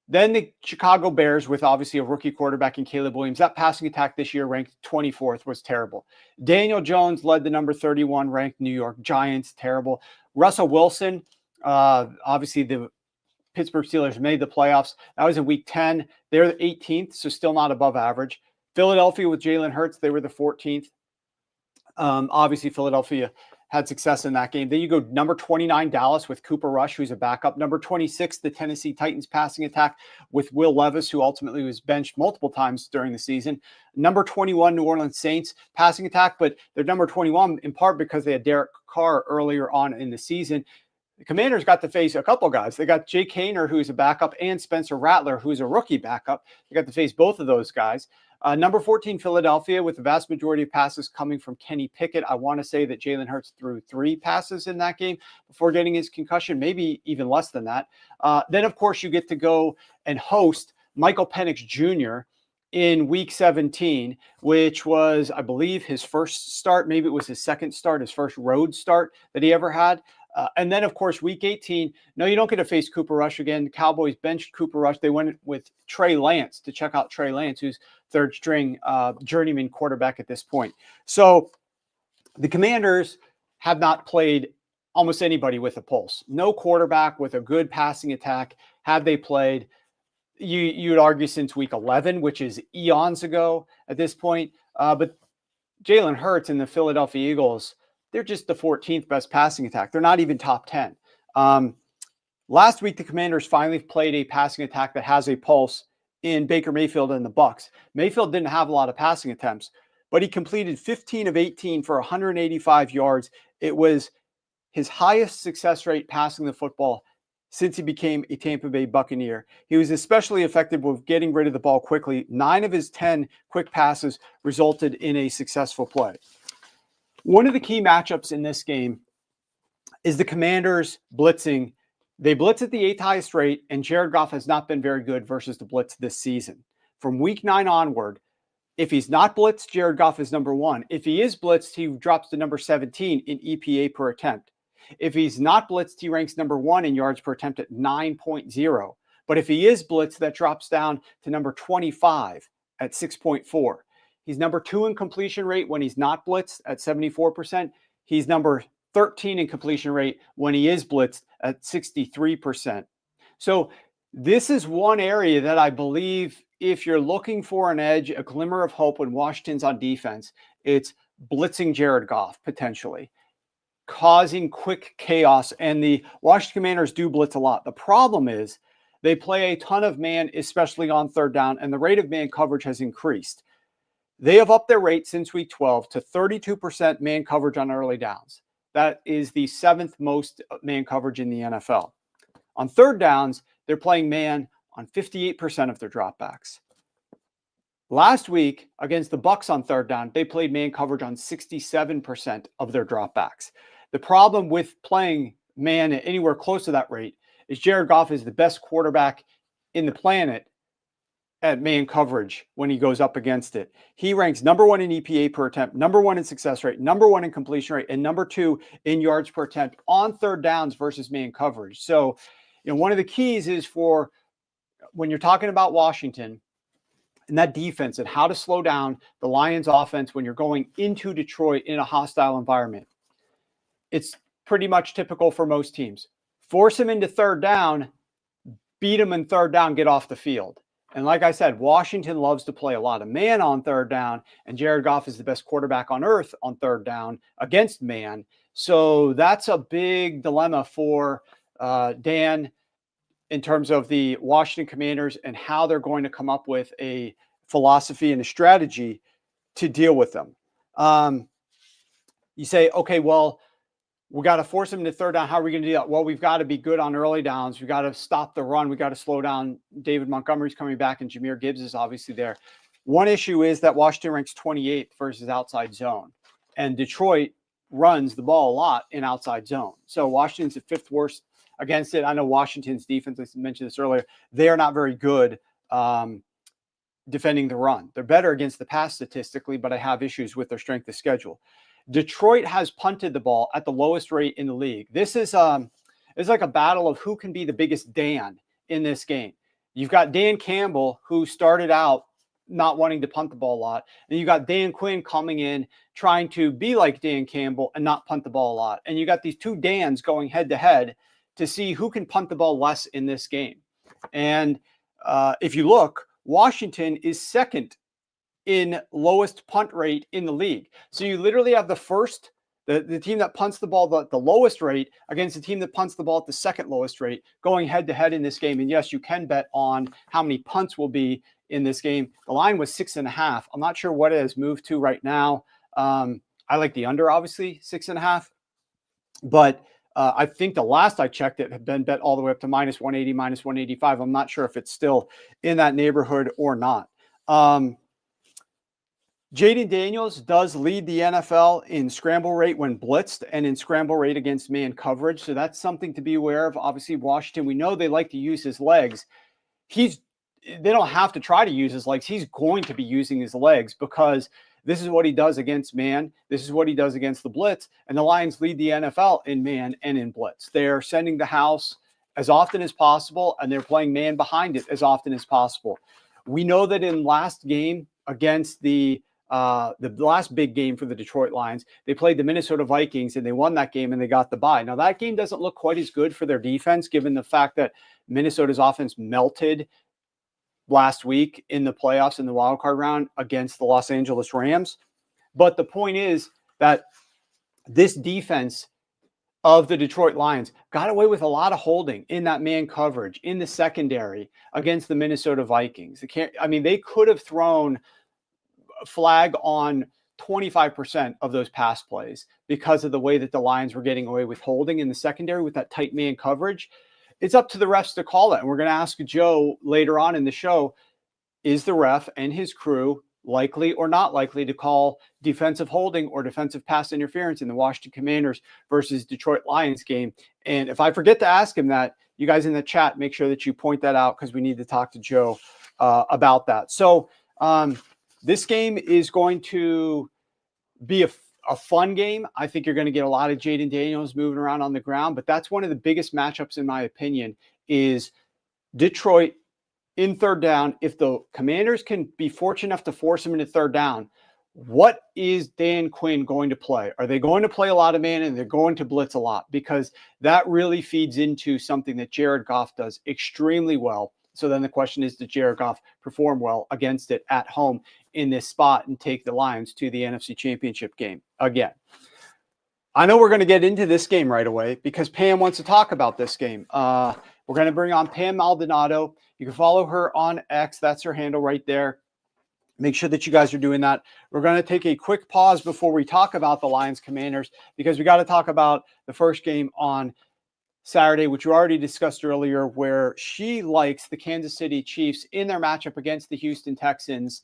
Then the Chicago Bears with obviously a rookie quarterback in Caleb Williams. That passing attack this year ranked 24th was terrible. Daniel Jones led the number 31 ranked New York Giants. Terrible. Russell Wilson, obviously the Pittsburgh Steelers made the playoffs. That was in week 10. They're the 18th, so still not above average. Philadelphia with Jalen Hurts, they were the 14th. Obviously, Philadelphia had success in that game. Then you go number 29, Dallas with Cooper Rush, who's a backup. Number 26, the Tennessee Titans passing attack with Will Levis, who ultimately was benched multiple times during the season. Number 21, New Orleans Saints passing attack, but they're number 21 in part because they had Derek Carr earlier on in the season. The Commanders got to face a couple guys. They got Jake Haener, who's a backup, and Spencer Rattler, who's a rookie backup. They got to face both of those guys. Number 14, Philadelphia, with the vast majority of passes coming from Kenny Pickett. I want to say that Jalen Hurts threw 3 passes in that game before getting his concussion, maybe even less than that. Then, of course, you get to go and host Michael Penix Jr. in week 17, which was, I believe, his first start. Maybe it was his second start, his first road start that he ever had. And then, of course, week 18, no, you don't get to face Cooper Rush again. The Cowboys benched Cooper Rush. They went with Trey Lance to check out Trey Lance, who's third string journeyman quarterback at this point. So the Commanders have not played almost anybody with a pulse. No quarterback with a good passing attack have they played. You'd argue since week 11, which is eons ago at this point. But Jalen Hurts and the Philadelphia Eagles, they're just the 14th best passing attack. They're not even top 10. Last week, the Commanders finally played a passing attack that has a pulse in Baker Mayfield and the Bucs. Mayfield didn't have a lot of passing attempts, but he completed 15 of 18 for 185 yards. It was his highest success rate passing the football since he became a Tampa Bay Buccaneer. He was especially effective with getting rid of the ball quickly. 9 of his 10 quick passes resulted in a successful play. One of the key matchups in this game is the Commanders blitzing They blitz at the 8th highest rate, and Jared Goff has not been very good versus the blitz this season. From week 9 onward, if he's not blitzed, Jared Goff is number 1. If he is blitzed, he drops to number 17 in EPA per attempt. If he's not blitzed, he ranks number 1 in yards per attempt at 9.0. But if he is blitzed, that drops down to number 25 at 6.4. He's number 2 in completion rate when he's not blitzed at 74%. He's number 13 in completion rate when he is blitzed at 63%. So this is one area that I believe, if you're looking for an edge, a glimmer of hope when Washington's on defense, it's blitzing Jared Goff potentially, causing quick chaos. And the Washington Commanders do blitz a lot. The problem is they play a ton of man, especially on third down, and the rate of man coverage has increased. They have upped their rate since week 12 to 32% man coverage on early downs. That is the 7th most man coverage in the NFL. On third downs, they're playing man on 58% of their dropbacks. Last week, against the Bucs on third down, they played man coverage on 67% of their dropbacks. The problem with playing man at anywhere close to that rate is Jared Goff is the best quarterback in the planet at man coverage when he goes up against it. He ranks number 1 in EPA per attempt, number 1 in success rate, number 1 in completion rate, and number 2 in yards per attempt on third downs versus man coverage. So, one of the keys is for when you're talking about Washington and that defense and how to slow down the Lions offense when you're going into Detroit in a hostile environment. It's pretty much typical for most teams. Force him into third down, beat him in third down, get off the field. And like I said, Washington loves to play a lot of man on third down, and Jared Goff is the best quarterback on earth on third down against man. So that's a big dilemma for Dan in terms of the Washington Commanders and how they're going to come up with a philosophy and a strategy to deal with them. You say, okay, well, we got to force them to third down. How are we going to do that? Well, we've got to be good on early downs. We've got to stop the run. We got to slow down. David Montgomery's coming back, and Jahmyr Gibbs is obviously there. One issue is that Washington ranks 28th versus outside zone, and Detroit runs the ball a lot in outside zone. So Washington's the 5th worst against it. I know Washington's defense, I mentioned this earlier, they are not very good defending the run. They're better against the pass statistically, but I have issues with their strength of schedule. Detroit has punted the ball at the lowest rate in the league. This is it's like a battle of who can be the biggest Dan in this game. You've got Dan Campbell, who started out not wanting to punt the ball a lot, and you got Dan Quinn coming in trying to be like Dan Campbell and not punt the ball a lot. And you got these two Dans going head to head to see who can punt the ball less in this game. And if you look, Washington is 2nd in lowest punt rate in the league. So you literally have the team that punts the ball the lowest rate against the team that punts the ball at the 2nd lowest rate going head to head in this game. And yes, you can bet on how many punts will be in this game. The line was 6.5. I'm not sure what it has moved to right now. I like the under, obviously, 6.5. But I think the last I checked it had been bet all the way up to -180, -185. I'm not sure if it's still in that neighborhood or not. Jaden Daniels does lead the NFL in scramble rate when blitzed and in scramble rate against man coverage. So that's something to be aware of. Obviously, Washington, we know they like to use his legs. They don't have to try to use his legs. He's going to be using his legs because this is what he does against man. This is what he does against the blitz. And the Lions lead the NFL in man and in blitz. They're sending the house as often as possible, and they're playing man behind it as often as possible. We know that in last game against the last big game for the Detroit Lions, they played the Minnesota Vikings and they won that game and they got the bye. Now that game doesn't look quite as good for their defense, given the fact that Minnesota's offense melted last week in the playoffs in the wild card round against the Los Angeles Rams. But the point is that this defense of the Detroit Lions got away with a lot of holding in that man coverage in the secondary against the Minnesota Vikings. They could have thrown flag on 25% of those pass plays because of the way that the Lions were getting away with holding in the secondary with that tight man coverage. It's up to the refs to call that. And we're going to ask Joe later on in the show, is the ref and his crew likely or not likely to call defensive holding or defensive pass interference in the Washington Commanders versus Detroit Lions game? And if I forget to ask him that, you guys in the chat, make sure that you point that out because we need to talk to Joe about that. So this game is going to be a fun game. I think you're going to get a lot of Jaden Daniels moving around on the ground, but that's one of the biggest matchups, in my opinion, is Detroit in third down. If the Commanders can be fortunate enough to force him into third down, what is Dan Quinn going to play? Are they going to play a lot of man, and they're going to blitz a lot? Because that really feeds into something that Jared Goff does extremely well. So then the question is, did Jared Goff perform well against it at home in this spot and take the Lions to the NFC Championship game again? I know we're going to get into this game right away because Pam wants to talk about this game. We're going to bring on Pam Maldonado. You can follow her on X. That's her handle right there. Make sure that you guys are doing that. We're going to take a quick pause before we talk about the Lions Commanders because we got to talk about the first game on Saturday, which we already discussed earlier, where she likes the Kansas City Chiefs in their matchup against the Houston Texans.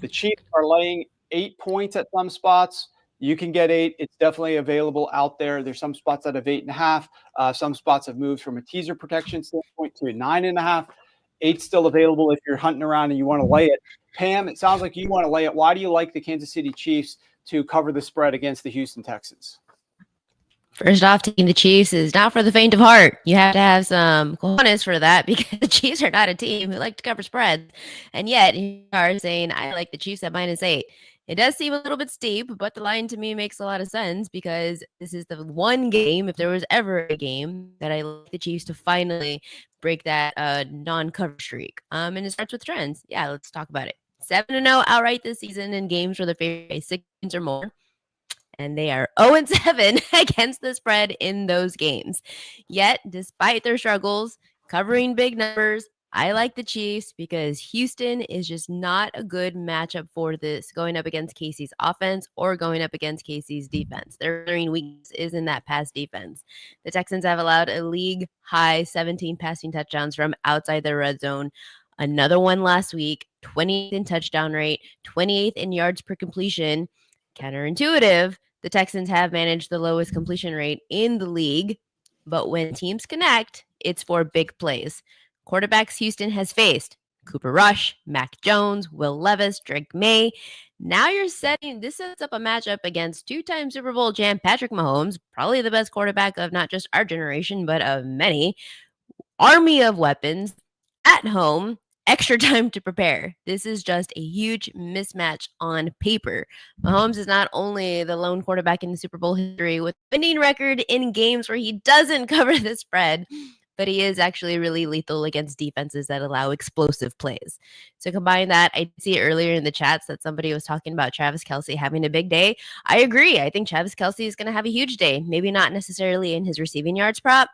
The Chiefs are laying 8 points at some spots. You can get 8. It's definitely available out there. There's some spots that have 8.5. Some spots have moved from a teaser protection standpoint to a 9.5. 8's still available if you're hunting around and you want to lay it. Pam, it sounds like you want to lay it. Why do you like the Kansas City Chiefs to cover the spread against the Houston Texans? First off, taking the Chiefs is not for the faint of heart. You have to have some cojones for that because the Chiefs are not a team who like to cover spreads. And yet, you are saying, I like the Chiefs at -8. It does seem a little bit steep, but the line to me makes a lot of sense because this is the one game, if there was ever a game, that I like the Chiefs to finally break that non-cover streak. And it starts with trends. Yeah, let's talk about it. 7-0 outright this season in games where the favorite 6 points or more. And they are 0-7 against the spread in those games. Yet, despite their struggles, covering big numbers, I like the Chiefs because Houston is just not a good matchup for this going up against KC's offense or going up against KC's defense. Their main weakness is in that pass defense. The Texans have allowed a league-high 17 passing touchdowns from outside their red zone. Another one last week, 20th in touchdown rate, 28th in yards per completion. Counterintuitive, the Texans have managed the lowest completion rate in the league, but when teams connect, it's for big plays. Quarterbacks Houston has faced: Cooper Rush, Mac Jones, Will Levis, Drake May. Now this sets up a matchup against 2-time Super Bowl champ Patrick Mahomes, probably the best quarterback of not just our generation, but of many. Army of weapons at home. Extra time to prepare. This is just a huge mismatch on paper. Mahomes is not only the lone quarterback in the Super Bowl history with a winning record in games where he doesn't cover the spread, but he is actually really lethal against defenses that allow explosive plays. So combine that, I see it earlier in the chats that somebody was talking about Travis Kelce having a big day. I agree. I think Travis Kelce is going to have a huge day. Maybe not necessarily in his receiving yards prop,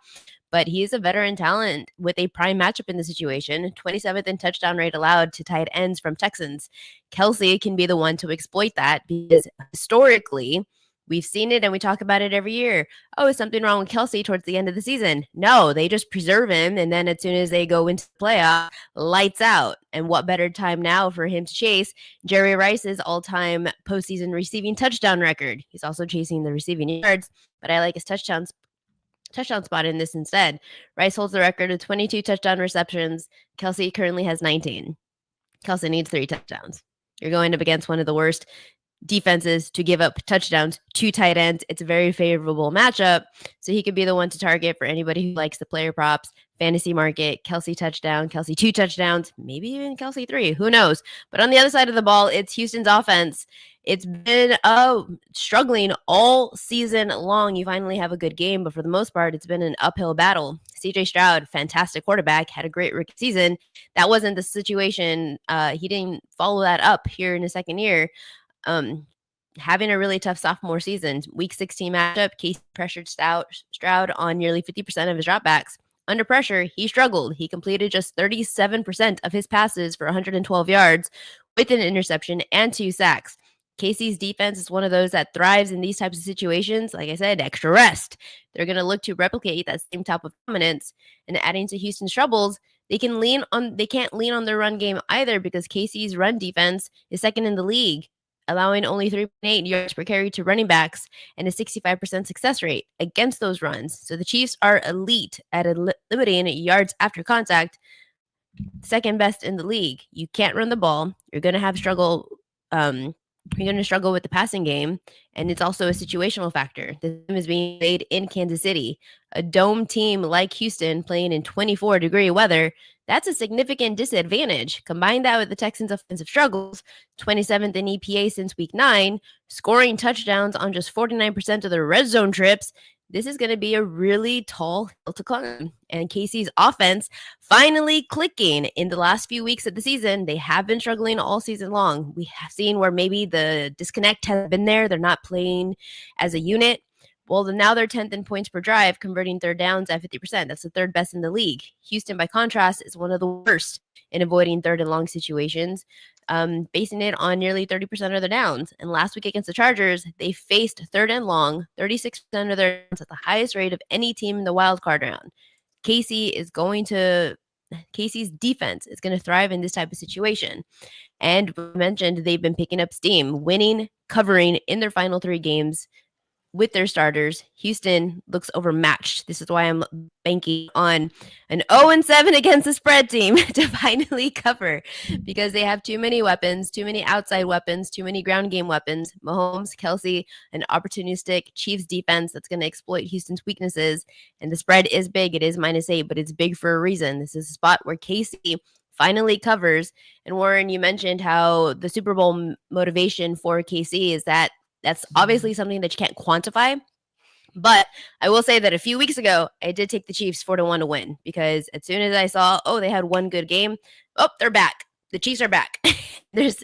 but he is a veteran talent with a prime matchup in the situation. 27th in touchdown rate allowed to tight ends from Texans. Kelce can be the one to exploit that because historically, we've seen it and we talk about it every year. Oh, is something wrong with Kelce towards the end of the season? No, they just preserve him. And then as soon as they go into the playoff, lights out. And what better time now for him to chase Jerry Rice's all-time postseason receiving touchdown record? He's also chasing the receiving yards, but I like his touchdown spot in this instead. Rice holds the record of 22 touchdown receptions. Kelce currently has 19. Kelce needs 3 touchdowns. You're going up against one of the worst defenses to give up touchdowns to tight ends. It's a very favorable matchup. So he could be the one to target for anybody who likes the player props, fantasy market. Kelce touchdown, Kelce 2 touchdowns, maybe even Kelce 3. Who knows? But on the other side of the ball, it's Houston's offense. It's been struggling all season long. You finally have a good game, but for the most part, it's been an uphill battle. CJ Stroud, fantastic quarterback, had a great rookie season. That wasn't the situation. He didn't follow that up here in his second year. Having a really tough sophomore season. Week 16 matchup, Casey pressured Stroud on nearly 50% of his dropbacks. Under pressure, he struggled. He completed just 37% of his passes for 112 yards with an interception and 2 sacks. Casey's defense is one of those that thrives in these types of situations. Like I said, extra rest. They're going to look to replicate that same type of dominance. And adding to Houston's troubles, they can't lean on their run game either because Casey's run defense is second in the league. allowing only 3.8 yards per carry to running backs and a 65% success rate against those runs. So the Chiefs are elite at limiting yards after contact, second best in the league. You can't run the ball. You're going to have struggle. You're going to struggle with the passing game, and it's also a situational factor. The game is being played in Kansas City, a dome team like Houston playing in 24-degree weather. That's a significant disadvantage. Combine that with the Texans' offensive struggles, 27th in EPA since week 9, scoring touchdowns on just 49% of their red zone trips. This is going to be a really tall hill to climb. And KC's offense finally clicking in the last few weeks of the season. They have been struggling all season long. We have seen where maybe the disconnect has been there. They're not playing as a unit. Well, now they're 10th in points per drive, converting third downs at 50%. That's the third best in the league. Houston, by contrast, is one of the worst in avoiding third and long situations, basing it on nearly 30% of their downs. And last week against the Chargers, they faced third and long, 36% of their downs at the highest rate of any team in the wild card round. KC's defense is going to thrive in this type of situation. And we mentioned they've been picking up steam, winning, covering in their final 3 games with their starters. Houston looks overmatched. This is why I'm banking on an 0-7 against the spread team to finally cover, because they have too many weapons, too many outside weapons, too many ground game weapons. Mahomes, Kelsey, an opportunistic Chiefs defense that's going to exploit Houston's weaknesses. And the spread is big. It is -8, but it's big for a reason. This is a spot where KC finally covers. And Warren, you mentioned how the Super Bowl motivation for KC is that's obviously something that you can't quantify. But I will say that a few weeks ago, I did take the Chiefs 4-1 to win, because as soon as I saw, they had one good game, they're back. The Chiefs are back. There's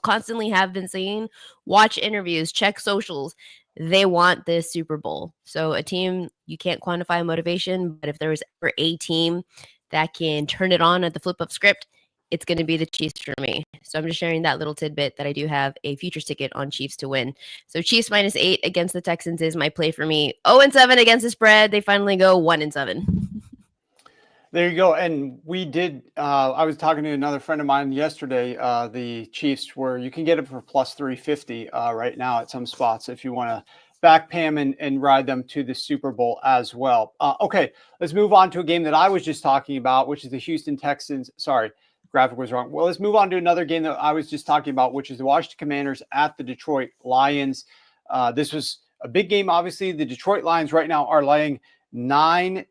constantly have been saying, watch interviews, check socials. They want this Super Bowl. So a team, you can't quantify motivation, but if there was ever a team that can turn it on at the flip of script, it's going to be the Chiefs for me. So I'm just sharing that little tidbit that I do have a futures ticket on Chiefs to win. So Chiefs -8 against the Texans is my play for me. 0-7 against the spread. They finally go 1-7. There you go. And we did, I was talking to another friend of mine yesterday, the Chiefs, where you can get it for plus 350 right now at some spots if you want to back Pam and ride them to the Super Bowl as well. Okay, let's move on to a game that I was just talking about, which is the Houston Texans. Sorry, graphic was wrong. Well, let's move on to another game that I was just talking about, which is the Washington Commanders at the Detroit Lions. This was a big game. Obviously, the Detroit Lions right now are laying 9,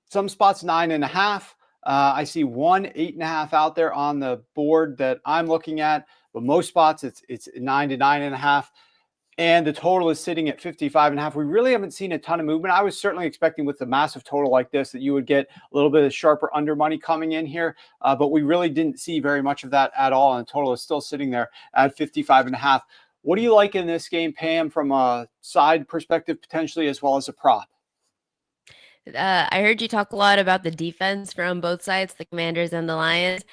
some spots 9.5. I see 8.5 out there on the board that I'm looking at, but most spots it's 9 to 9.5. And the total is sitting at 55.5. We really haven't seen a ton of movement. I was certainly expecting with a massive total like this that you would get a little bit of sharper under money coming in here, but we really didn't see very much of that at all. And the total is still sitting there at 55.5. What do you like in this game, Pam, from a side perspective potentially as well as a prop? I heard you talk a lot about the defense from both sides, the Commanders and the Lions.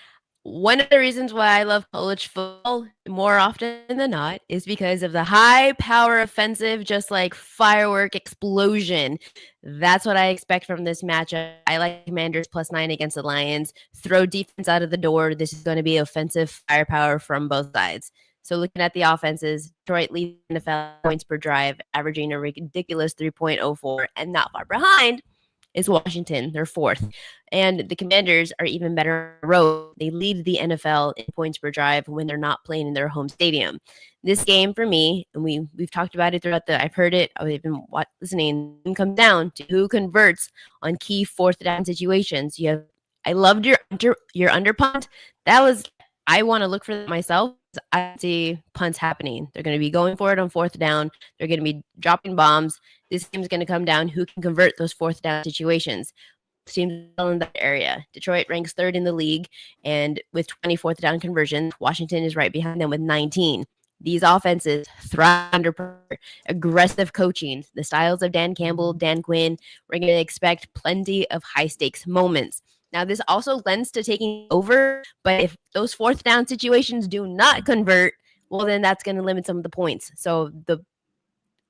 One of the reasons why I love college football more often than not is because of the high power offensive, just like firework explosion. That's what I expect from this matchup. I like Commanders +9 against the Lions. Throw defense out of the door. This is going to be offensive firepower from both sides. So looking at the offenses, Detroit leads NFL points per drive, averaging a ridiculous 3.04, and not far behind is Washington. They're 4th. And the Commanders are even better on the road. They lead the NFL in points per drive when they're not playing in their home stadium. This game for me, and we've talked about it throughout I've heard it, I've been listening, and comes down to who converts on key 4th down situations. I loved your under punt. I want to look for that myself. I see punts happening. They're going to be going for it on 4th down. They're going to be dropping bombs. This game is going to come down who can convert those 4th down situations. Teams in that area. Detroit ranks 3rd in the league, and with 24th down conversions, Washington is right behind them with 19. These offenses thrive under pressure, aggressive coaching, the styles of Dan Campbell, Dan Quinn. We're going to expect plenty of high-stakes moments. Now, this also lends to taking over, but if those 4th down situations do not convert, well, then that's going to limit some of the points. So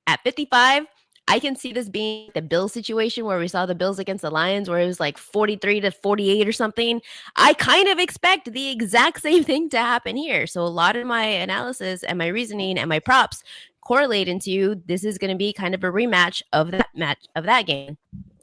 at 55, I can see this being the Bills situation where we saw the Bills against the Lions where it was like 43-48 or something. I kind of expect the exact same thing to happen here. So a lot of my analysis and my reasoning and my props correlate into this is going to be kind of a rematch of that game.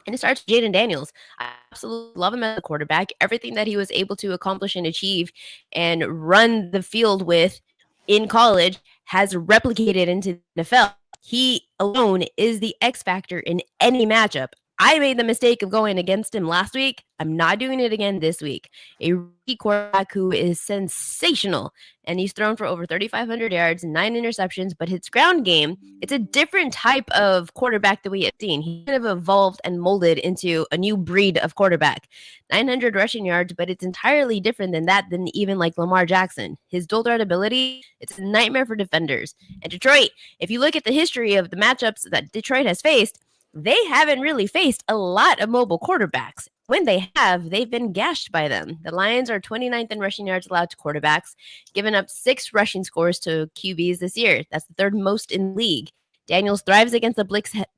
And it starts with Jaden Daniels. I absolutely love him as a quarterback. Everything that he was able to accomplish and achieve and run the field with in college has replicated into the NFL. He alone is the X factor in any matchup. I made the mistake of going against him last week. I'm not doing it again this week. A rookie quarterback who is sensational, and he's thrown for over 3,500 yards, 9 interceptions, but his ground game, it's a different type of quarterback that we have seen. He kind of evolved and molded into a new breed of quarterback. 900 rushing yards, but it's entirely different than even like Lamar Jackson. His dual threat ability, it's a nightmare for defenders. And Detroit, if you look at the history of the matchups that Detroit has faced, they haven't really faced a lot of mobile quarterbacks. When they have, they've been gashed by them. The Lions are 29th in rushing yards allowed to quarterbacks, giving up 6 rushing scores to QBs this year. That's the 3rd most in the league. Daniels thrives against the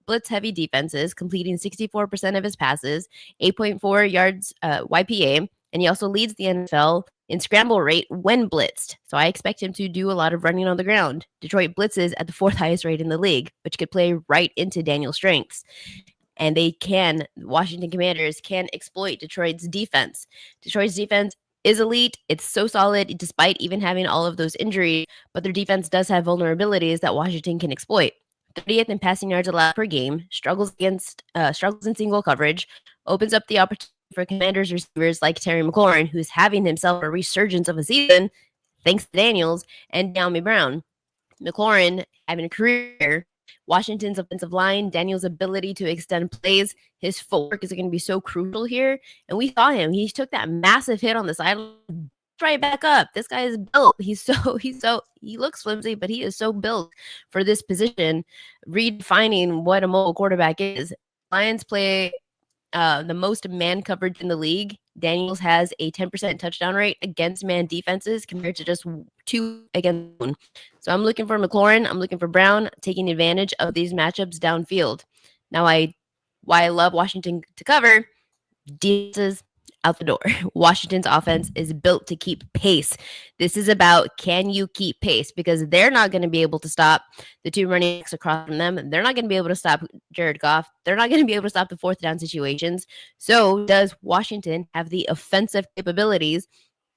blitz-heavy defenses, completing 64% of his passes, 8.4 yards YPA, and he also leads the NFL in scramble rate when blitzed. So I expect him to do a lot of running on the ground. Detroit blitzes at the 4th highest rate in the league, which could play right into Daniel's strengths. And Washington Commanders can exploit Detroit's defense. Detroit's defense is elite. It's so solid despite even having all of those injuries, but their defense does have vulnerabilities that Washington can exploit. 30th in passing yards allowed per game, struggles in single coverage, opens up the opportunity for Commanders receivers like Terry McLaurin, who's having himself a resurgence of a season, thanks to Daniels and De'Ami Brown. McLaurin having a career. Washington's offensive line, Daniels' ability to extend plays, his footwork is going to be so crucial here. And we saw him. He took that massive hit on the sideline, right back up. This guy is built. He looks flimsy, but he is so built for this position, redefining what a mobile quarterback is. Lions play the most man coverage in the league. Daniels has a 10% touchdown rate against man defenses compared to just 2 against 1. So I'm looking for McLaurin. I'm looking for Brown, taking advantage of these matchups downfield. Now, why I love Washington to cover, defenses out the door. Washington's offense is built to keep pace. This is about, can you keep pace? Because they're not going to be able to stop the 2 running backs across from them. They're not going to be able to stop Jared Goff. They're not going to be able to stop the 4th down situations. So does Washington have the offensive capabilities,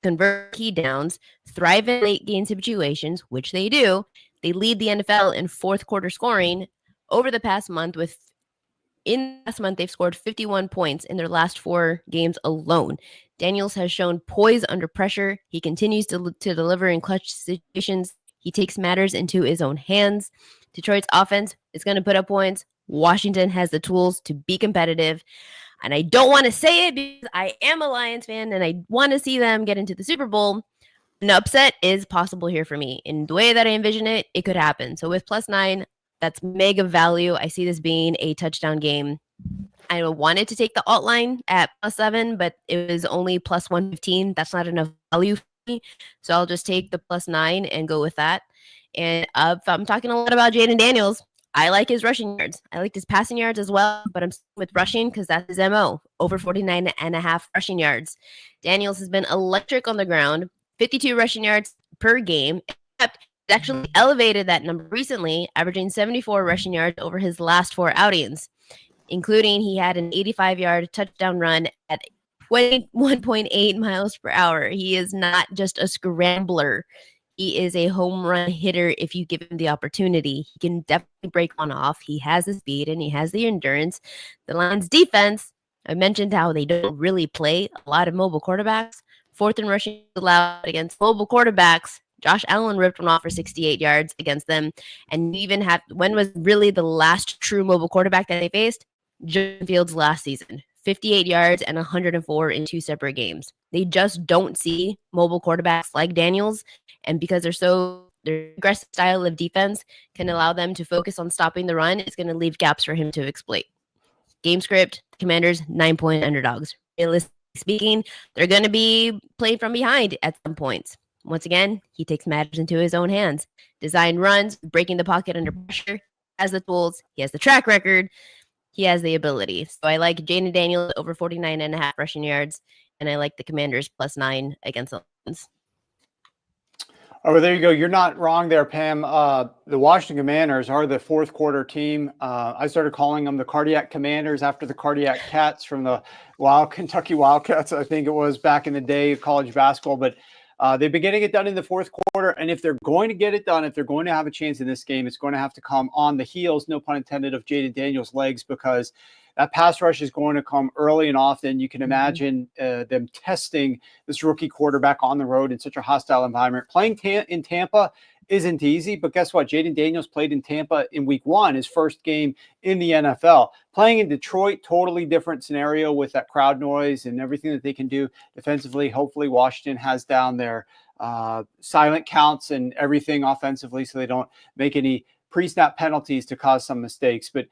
convert key downs, thrive in late game situations, which they do. They lead the NFL in 4th quarter scoring over the past month In last month, they've scored 51 points in their last 4 games alone. Daniels has shown poise under pressure. He continues to deliver in clutch situations. He takes matters into his own hands. Detroit's offense is going to put up points. Washington has the tools to be competitive. And I don't want to say it because I am a Lions fan and I want to see them get into the Super Bowl. An upset is possible here for me. In the way that I envision it, it could happen. So with +9, that's mega value. I see this being a touchdown game. I wanted to take the alt line at +7, but it was only +115. That's not enough value for me. So I'll just take the +9 and go with that. And if I'm talking a lot about Jaden Daniels, I like his rushing yards. I like his passing yards as well, but I'm with rushing because that's his MO. Over 49.5 rushing yards. Daniels has been electric on the ground, 52 rushing yards per game, except actually elevated that number recently, averaging 74 rushing yards over his last 4 outings, including he had an 85-yard touchdown run at 21.8 miles per hour. He is not just a scrambler. He is a home run hitter if you give him the opportunity. He can definitely break one off. He has the speed and he has the endurance. The Lions defense, I mentioned how they don't really play a lot of mobile quarterbacks. 4th in rushing allowed against mobile quarterbacks. Josh Allen ripped one off for 68 yards against them. And when was really the last true mobile quarterback that they faced? Justin Fields last season. 58 yards and 104 in 2 separate games. They just don't see mobile quarterbacks like Daniels. And because their aggressive style of defense can allow them to focus on stopping the run, it's going to leave gaps for him to exploit. Game script, Commanders, 9-point underdogs. Realistically speaking, they're going to be playing from behind at some points. Once again, he takes matters into his own hands. Design runs, breaking the pocket under pressure. has the tools, he has the track record, he has the ability. So I like Jaden Daniels over 49.5 rushing yards, and I like the Commanders +9 against the Lions. Oh, well, there you go. You're not wrong there, Pam. The Washington Commanders are the fourth quarter team. I started calling them the Cardiac Commanders after the Cardiac Cats from the Kentucky Wildcats, I think it was back in the day of college basketball. But they've been getting it done in the fourth quarter. And if they're going to get it done, if they're going to have a chance in this game, it's going to have to come on the heels, no pun intended, of Jaden Daniels' legs, because that pass rush is going to come early and often. You can imagine them testing this rookie quarterback on the road in such a hostile environment. Playing in Tampa isn't easy, but guess what? Jaden Daniels played in Tampa in week 1, his first game in the NFL. Playing in Detroit, totally different scenario with that crowd noise and everything that they can do defensively. Hopefully Washington has down their silent counts and everything offensively so they don't make any pre-snap penalties to cause some mistakes. But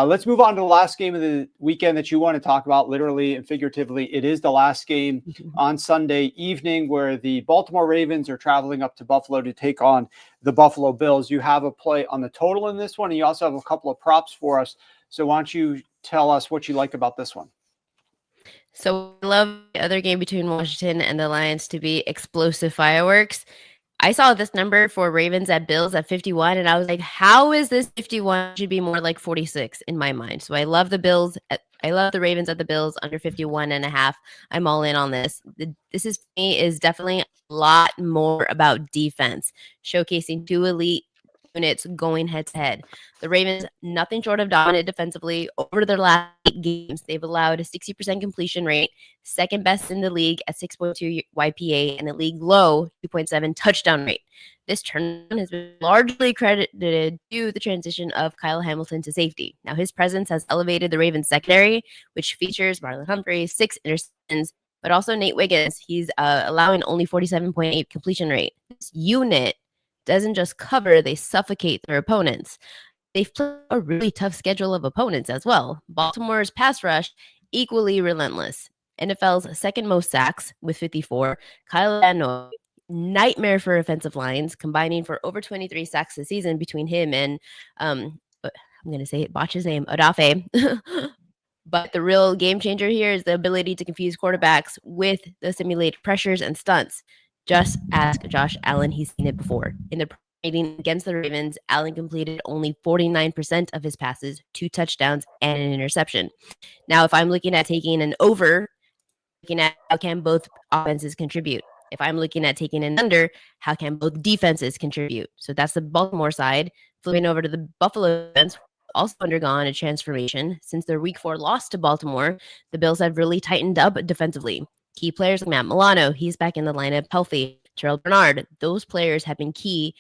let's move on to the last game of the weekend that you want to talk about, literally and figuratively. It is the last game on Sunday evening where the Baltimore Ravens are traveling up to Buffalo to take on the Buffalo Bills. You have a play on the total in this one, and you also have a couple of props for us. So why don't you tell us what you like about this one? So I love the other game between Washington and the Lions to be explosive fireworks. I saw this number for Ravens at Bills at 51, and I was like, how is this 51? Should be more like 46 in my mind. So I love the Bills. I love the Ravens at the Bills under 51.5. I'm all in on this. This is, for me, is definitely a lot more about defense, showcasing 2 elite units going head to head. The Ravens, nothing short of dominant defensively. Over their last 8 games, they've allowed a 60% completion rate, second best in the league at 6.2 YPA, and a league low 2.7 touchdown rate. This turnaround has been largely credited to the transition of Kyle Hamilton to safety. Now, his presence has elevated the Ravens secondary, which features Marlon Humphrey, 6 interceptions, but also Nate Wiggins. He's allowing only 47.8 completion rate. This unit doesn't just cover, they suffocate their opponents. They've played a really tough schedule of opponents as well. Baltimore's pass rush, equally relentless. NFL's second most sacks with 54. Kyle Van nightmare for offensive lines, combining for over 23 sacks this season between him and, I'm going to say it, botch his name, Odafe. But the real game changer here is the ability to confuse quarterbacks with the simulated pressures and stunts. Just ask Josh Allen. He's seen it before. In the meeting against the Ravens, Allen completed only 49% of his passes, 2 touchdowns, and an interception. Now, if I'm looking at taking an over, looking at how can both offenses contribute. If I'm looking at taking an under, how can both defenses contribute? So that's the Baltimore side. Flipping over to the Buffalo defense, also undergone a transformation. Since their week 4 loss to Baltimore, the Bills have really tightened up defensively. Key players like Matt Milano, he's back in the lineup healthy. Terrell Bernard, those players have been key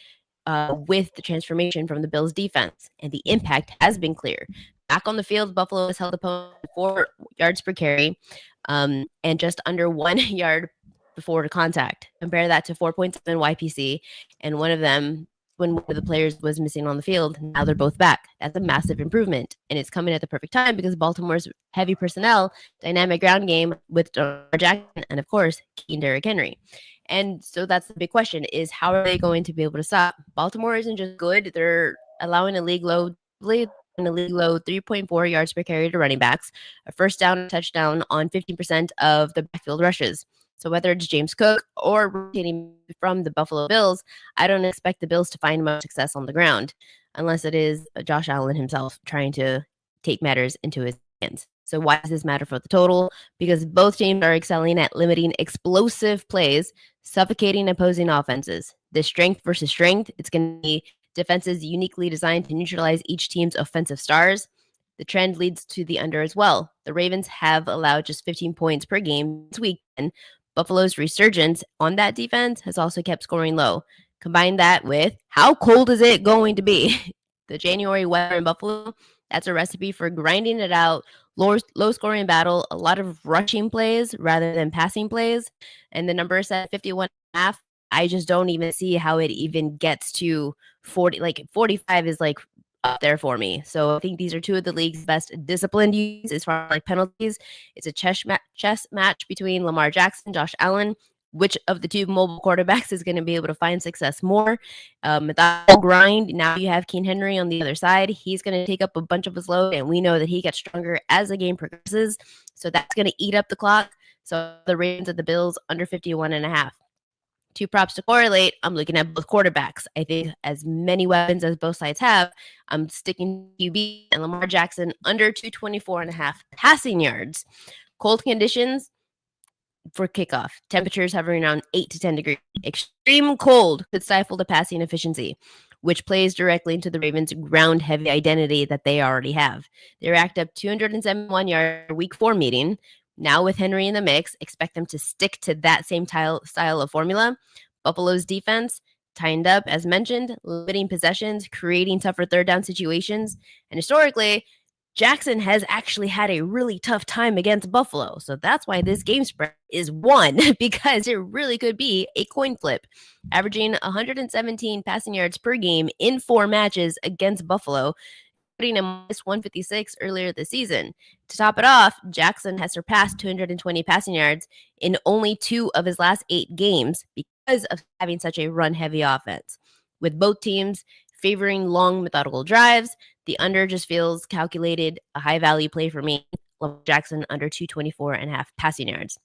with the transformation from the Bills defense, and the impact has been clear. Back on the field, Buffalo has held opponents 4 yards per carry and just under 1 yard before contact. Compare that to 4.7 YPC, and one of them, when one of the players was missing on the field, now they're both back. That's a massive improvement, and it's coming at the perfect time because Baltimore's heavy personnel, dynamic ground game with Jackson, and of course, King Derrick Henry. And so that's the big question: is how are they going to be able to stop? Baltimore isn't just good; they're allowing a league low 3.4 yards per carry to running backs, a first down and touchdown on 15% of the backfield rushes. So whether it's James Cook or rotating from the Buffalo Bills, I don't expect the Bills to find much success on the ground unless it is Josh Allen himself trying to take matters into his hands. So why does this matter for the total? Because both teams are excelling at limiting explosive plays, suffocating opposing offenses. The strength versus strength, it's going to be defenses uniquely designed to neutralize each team's offensive stars. The trend leads to the under as well. The Ravens have allowed just 15 points per game this weekend. Buffalo's resurgence on that defense has also kept scoring low. Combine that with how cold is it going to be? The January weather in Buffalo, that's a recipe for grinding it out, low scoring battle, a lot of rushing plays rather than passing plays. And the number is at 51.5. I just don't even see how it even gets to 40. Like 45 is like up there for me. So I think these are 2 of the league's best disciplined use as far as like penalties. It's a chess match between Lamar Jackson, Josh Allen. which of the two mobile quarterbacks is going to be able to find success more. With that whole grind, now you have King Henry on the other side. He's going to take up a bunch of his load, and we know that he gets stronger as the game progresses. So that's going to eat up the clock. So the Ravens at the Bills under 51.5. Two props to correlate. I'm looking at both quarterbacks. I think as many weapons as both sides have, I'm sticking QB and Lamar Jackson under 224.5 passing yards. Cold conditions for kickoff. Temperatures hovering around 8 to 10 degrees. Extreme cold could stifle the passing efficiency, which plays directly into the Ravens' ground-heavy identity that they already have. They racked up 271 yards week 4 meeting. Now with Henry in the mix, expect them to stick to that same style of formula. Buffalo's defense tightened up, as mentioned, limiting possessions, creating tougher third down situations. And historically, Jackson has actually had a really tough time against Buffalo. So that's why this game spread is 1, because it really could be a coin flip. Averaging 117 passing yards per game in 4 matches against Buffalo, putting a minus 156 earlier this season. To top it off, Jackson has surpassed 220 passing yards in only 2 of his last 8 games because of having such a run-heavy offense. With both teams favoring long, methodical drives, the under just feels calculated, a high-value play for me. Jackson under 224.5 passing yards.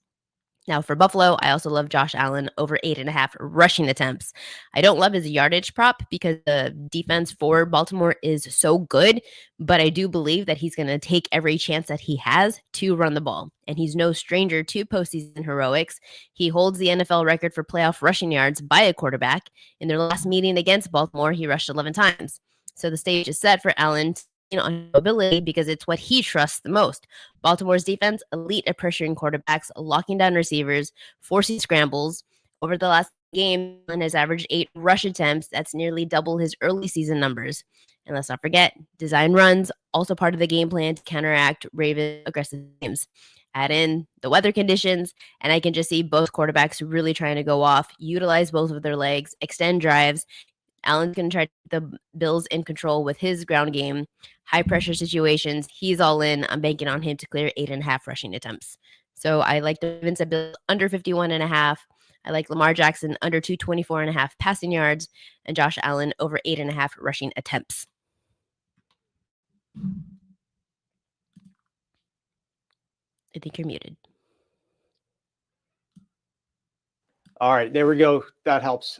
Now for Buffalo, I also love Josh Allen over 8.5 rushing attempts. I don't love his yardage prop because the defense for Baltimore is so good, but I do believe that he's going to take every chance that he has to run the ball. And he's no stranger to postseason heroics. He holds the NFL record for playoff rushing yards by a quarterback. In their last meeting against Baltimore, he rushed 11 times. So the stage is set for Allen on ability because it's what he trusts the most. Baltimore's defense, elite at pressuring quarterbacks, locking down receivers, forcing scrambles. Over the last game, Allen has averaged 8 rush attempts. That's nearly double his early season numbers. And let's not forget, design runs, also part of the game plan to counteract Ravens' aggressive games. Add in the weather conditions, and I can just see both quarterbacks really trying to go off, utilize both of their legs, extend drives. Allen's going to try to keep the Bills in control with his ground game. High pressure situations. He's all in. I'm banking on him to clear 8.5 rushing attempts. So I like the Ravens at Bills under 51.5. I like Lamar Jackson under 224.5 passing yards and Josh Allen over 8.5 rushing attempts. I think you're muted. All right, there we go. That helps.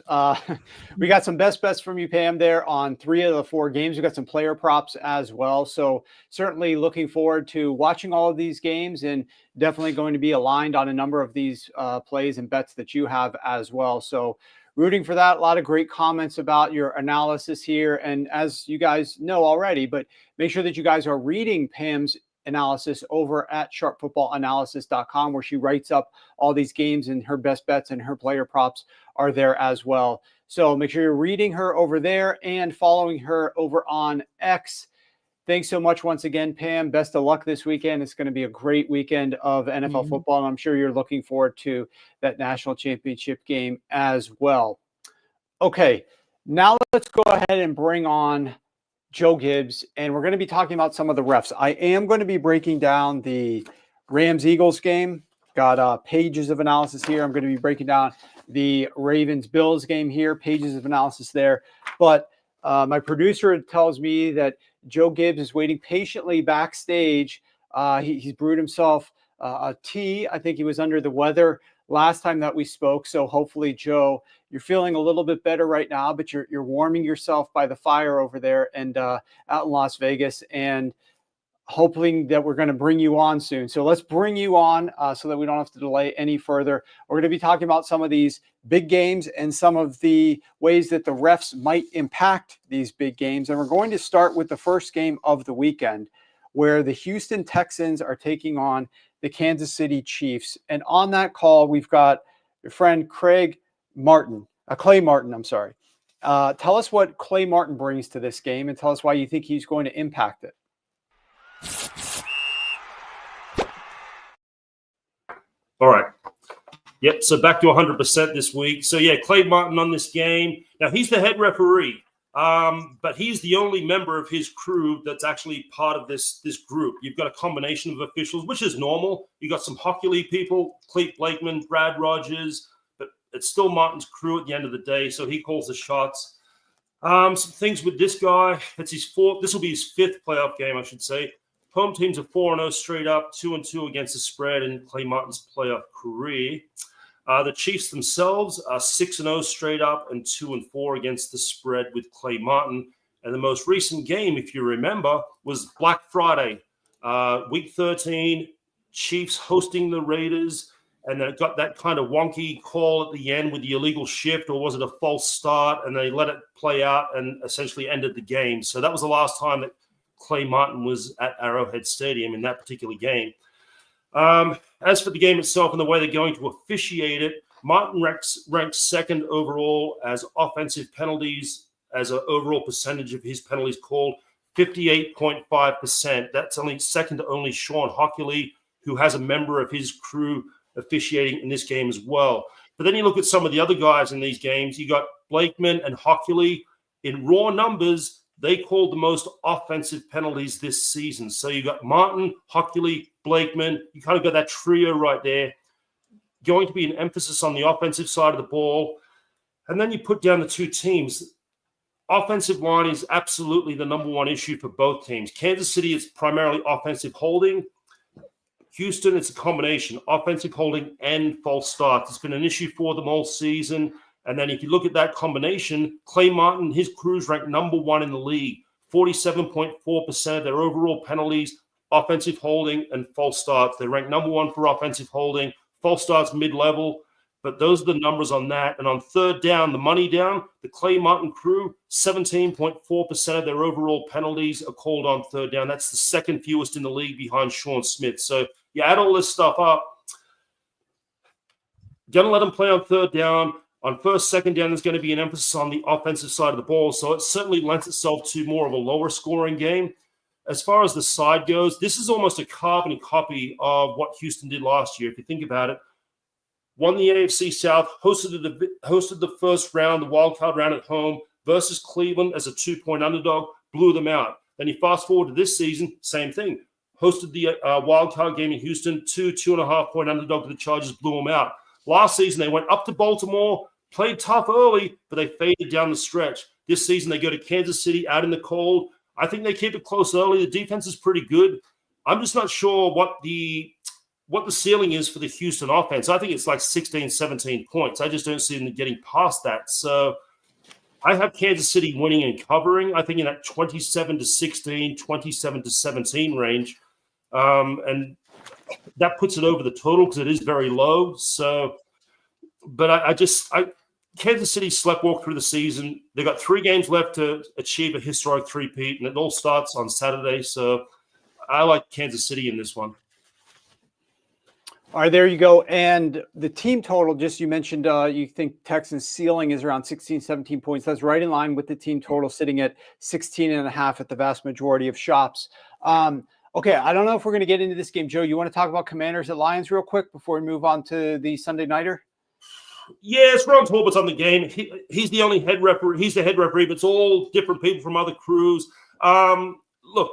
We got some best bets from you, Pam, there on 3 of the 4 games. We got some player props as well. So certainly looking forward to watching all of these games and definitely going to be aligned on a number of these plays and bets that you have as well. So rooting for that. A lot of great comments about your analysis here. And as you guys know already, but make sure that you guys are reading Pam's analysis over at sharpfootballanalysis.com, where she writes up all these games, and her best bets and her player props are there as well. So make sure you're reading her over there and following her over on X. Thanks so much once again, Pam. Best of luck this weekend. It's going to be a great weekend of NFL football, and I'm sure you're looking forward to that national championship game as well. Okay, now let's go ahead and bring on Joe Gibbs, and we're going to be talking about some of the refs. I am going to be breaking down the Rams-Eagles game. Got pages of analysis here. I'm going to be breaking down the Ravens-Bills game here, pages of analysis there. But my producer tells me that Joe Gibbs is waiting patiently backstage. He's brewed himself a tea. I think he was under the weather last time that we spoke. So hopefully, Joe, you're feeling a little bit better right now, but you're warming yourself by the fire over there and out in Las Vegas, and hoping that we're going to bring you on soon. So let's bring you on so that we don't have to delay any further. We're going to be talking about some of these big games and some of the ways that the refs might impact these big games. And we're going to start with the first game of the weekend, where the Houston Texans are taking on the Kansas City Chiefs. And on that call, we've got your friend Clay Martin. Tell us what Clay Martin brings to this game and tell us why you think he's going to impact it. All right. Yep. So back to 100% this week. So yeah, Clay Martin on this game. Now he's the head referee, but he's the only member of his crew that's actually part of this group. You've got a combination of officials, which is normal. You got some hockey league people, Clete Blakeman, Brad Rogers, but it's still Martin's crew at the end of the day, so he calls the shots. Some things with this guy. It's his fourth. This will be his fifth playoff game, I should say. Home teams are 4-0 straight up, 2-2 against the spread in Clay Martin's playoff career. The Chiefs themselves are 6-0 straight up and 2-4 against the spread with Clay Martin. And the most recent game, if you remember, was Black Friday, week 13. Chiefs hosting the Raiders. And then it got that kind of wonky call at the end with the illegal shift, or was it a false start? And they let it play out and essentially ended the game. So that was the last time that Clay Martin was at Arrowhead Stadium in that particular game. As for the game itself and the way they're going to officiate it, Martin ranks second overall as offensive penalties, as an overall percentage of his penalties called, 58.5%. That's only second to only Sean Hockley, who has a member of his crew officiating in this game as well. But then you look at some of the other guys in these games. You got Blakeman and Hockley. In raw numbers, they called the most offensive penalties this season. So you got Martin, Hockley, Blakeman. You kind of got that trio right there. Going to be an emphasis on the offensive side of the ball. And then you put down the two teams. Offensive line is absolutely the number one issue for both teams. Kansas City is primarily offensive holding. Houston, it's a combination, offensive holding and false starts. It's been an issue for them all season. And then if you look at that combination, Clay Martin, his crew's ranked number one in the league, 47.4% of their overall penalties, offensive holding and false starts. They rank number one for offensive holding, false starts mid-level. But those are the numbers on that. And on third down, the money down, the Clay Martin crew, 17.4% of their overall penalties are called on third down. That's the second fewest in the league behind Sean Smith. So you add all this stuff up, going to let them play on third down. On first, second down, there's going to be an emphasis on the offensive side of the ball. So it certainly lends itself to more of a lower scoring game. As far as the side goes, this is almost a carbon copy of what Houston did last year, if you think about it. Won the AFC South, hosted the first round, the wild card round at home versus Cleveland as a 2-point underdog, blew them out. Then you fast forward to this season, same thing. Hosted the wild card game in Houston, 2.5-point underdog to the Chargers, blew them out. Last season, they went up to Baltimore, played tough early, but they faded down the stretch. This season, they go to Kansas City out in the cold. I think they keep it close early. The defense is pretty good. I'm just not sure what the ceiling is for the Houston offense. I think it's like 16, 17 points. I just don't see them getting past that. So I have Kansas City winning and covering, I think in that 27-16, 27-17 range. And that puts it over the total because it is very low. So, but Kansas City sleptwalked through the season. They've got 3 games left to achieve a historic three-peat, and it all starts on Saturday. So I like Kansas City in this one. All right, there you go. And the team total, just you mentioned you think Texans ceiling is around 16, 17 points. That's right in line with the team total sitting at 16.5 at the vast majority of shops. Okay, I don't know if we're going to get into this game. Joe, you want to talk about Commanders at Lions real quick before we move on to the Sunday Nighter? Yes, Ron Torbert's on the game. He's the only head referee. He's the head referee, but it's all different people from other crews. Look,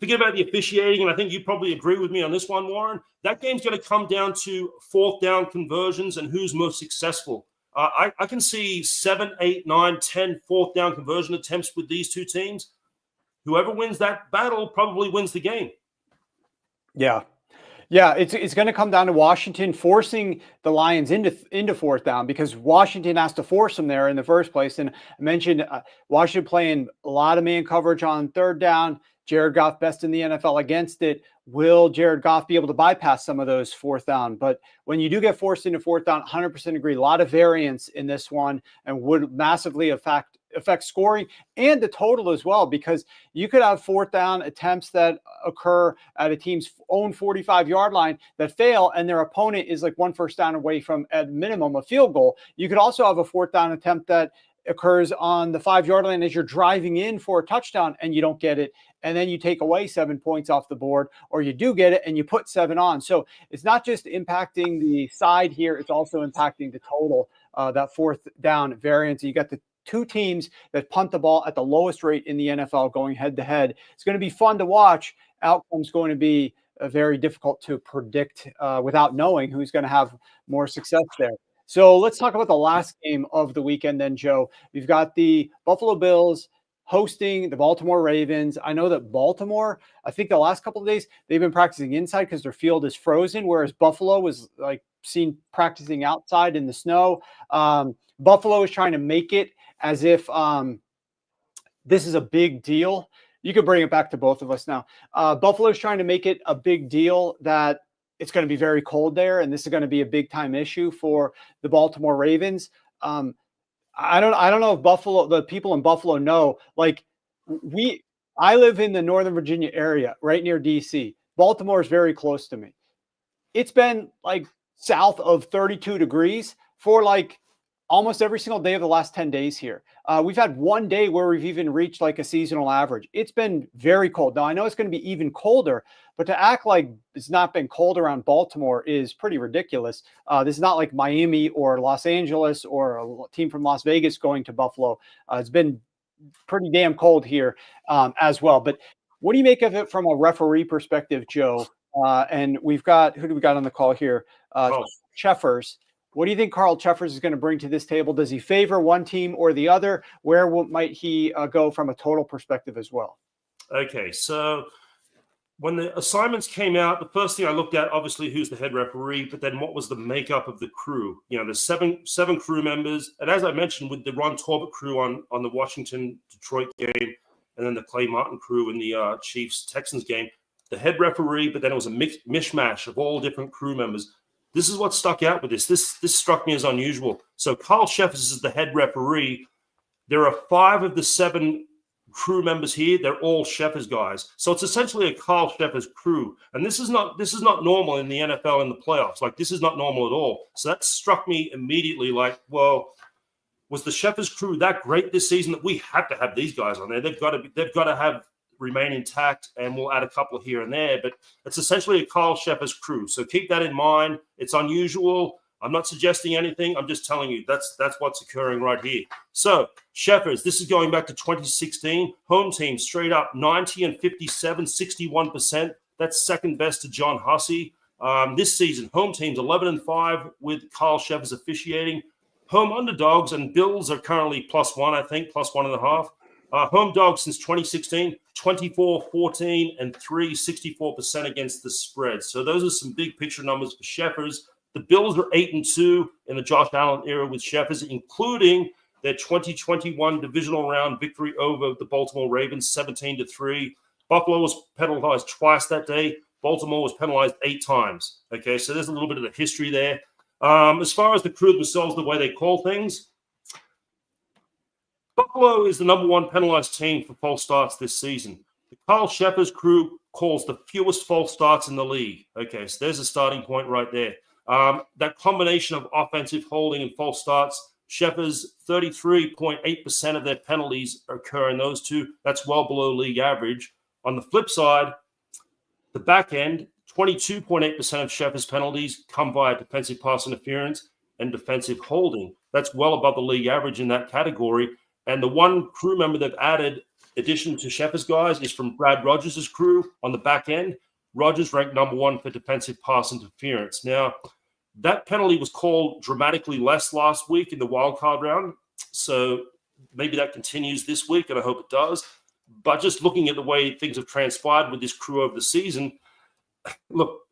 forget about the officiating, and I think you probably agree with me on this one, Warren. That game's going to come down to fourth down conversions and who's most successful. I can see 7, 8, 9, 10 fourth down conversion attempts with these two teams. Whoever wins that battle probably wins the game. Yeah. Yeah, it's going to come down to Washington forcing the Lions into fourth down because Washington has to force them there in the first place. And I mentioned Washington playing a lot of man coverage on third down. Jared Goff best in the NFL against it. Will Jared Goff be able to bypass some of those fourth down? But when you do get forced into fourth down, 100% agree. A lot of variance in this one and would massively affect scoring and the total as well, because you could have fourth down attempts that occur at a team's own 45-yard line that fail, and their opponent is like one first down away from, at minimum, a field goal. You could also have a fourth down attempt that occurs on the 5-yard line as you're driving in for a touchdown and you don't get it. And then you take away 7 points off the board, or you do get it and you put 7 on. So it's not just impacting the side here. It's also impacting the total, that fourth down variance. You got the two teams that punt the ball at the lowest rate in the NFL going head to head. It's going to be fun to watch. Outcome's going to be very difficult to predict without knowing who's going to have more success there. So let's talk about the last game of the weekend then, Joe. We've got the Buffalo Bills hosting the Baltimore Ravens. I know that Baltimore, I think the last couple of days, they've been practicing inside because their field is frozen, whereas Buffalo was like seen practicing outside in the snow. Buffalo is trying to make it as if this is a big deal. You could bring it back to both of us now. Buffalo is trying to make it a big deal that it's going to be very cold there, and this is going to be a big time issue for the Baltimore Ravens. I don't know if the people in Buffalo know, like I live in the Northern Virginia area, right near DC. Baltimore is very close to me. It's been like south of 32 degrees for like almost every single day of the last 10 days here. We've had one day where we've even reached like a seasonal average. It's been very cold. Now, I know it's going to be even colder, but to act like it's not been cold around Baltimore is pretty ridiculous. This is not like Miami or Los Angeles or a team from Las Vegas going to Buffalo. It's been pretty damn cold here as well. But what do you make of it from a referee perspective, Joe? And who do we got on the call here? Cheffers. What do you think Carl Cheffers is going to bring to this table? Does he favor one team or the other? Where might he go from a total perspective as well? Okay, so when the assignments came out, the first thing I looked at, obviously, who's the head referee, but then what was the makeup of the crew? You know, there's seven crew members. And as I mentioned, with the Ron Torbert crew on the Washington-Detroit game, and then the Clay Martin crew in the Chiefs-Texans game, the head referee, but then it was a mishmash of all different crew members. This is what stuck out with this. This struck me as unusual. So Carl Cheffers is the head referee. There are 5 of the 7 crew members here. They're all Cheffers guys. So it's essentially a Carl Cheffers crew. And this is not normal in the NFL in the playoffs. Like, this is not normal at all. So that struck me immediately like, well, was the Cheffers crew that great this season that we had to have these guys on there? They've got to remain intact, and we'll add a couple here and there, but it's essentially a Carl Cheffers crew. So keep that in mind. It's unusual. I'm not suggesting anything. I'm just telling you that's what's occurring right here. So Cheffers, this is going back to 2016. Home team straight up 90 and 57, 61%. That's second best to John Hussey. This season, home teams 11-5 with Carl Cheffers officiating. Home underdogs and Bills are currently +1, I think, +1.5. Home dogs since 2016, 24, 14, and 3, 64% against the spread. So those are some big picture numbers for Cheffers. The Bills are 8-2 in the Josh Allen era with Cheffers, including their 2021 divisional round victory over the Baltimore Ravens, 17-3. Buffalo was penalized twice that day. Baltimore was penalized 8 times. Okay, so there's a little bit of the history there. As far as the crew themselves, the way they call things, Buffalo is the number 1 penalized team for false starts this season. The Carl Cheffers crew calls the fewest false starts in the league. Okay, so there's a starting point right there. That combination of offensive holding and false starts, Cheffers, 33.8% of their penalties occur in those two. That's well below league average. On the flip side, the back end, 22.8% of Cheffers' penalties come via defensive pass interference and defensive holding. That's well above the league average in that category. And the one crew member they've added, addition to Cheffers' guys, is from Brad Rodgers' crew on the back end. Rodgers ranked number 1 for defensive pass interference. Now, that penalty was called dramatically less last week in the wildcard round. So maybe that continues this week, and I hope it does. But just looking at the way things have transpired with this crew over the season, look,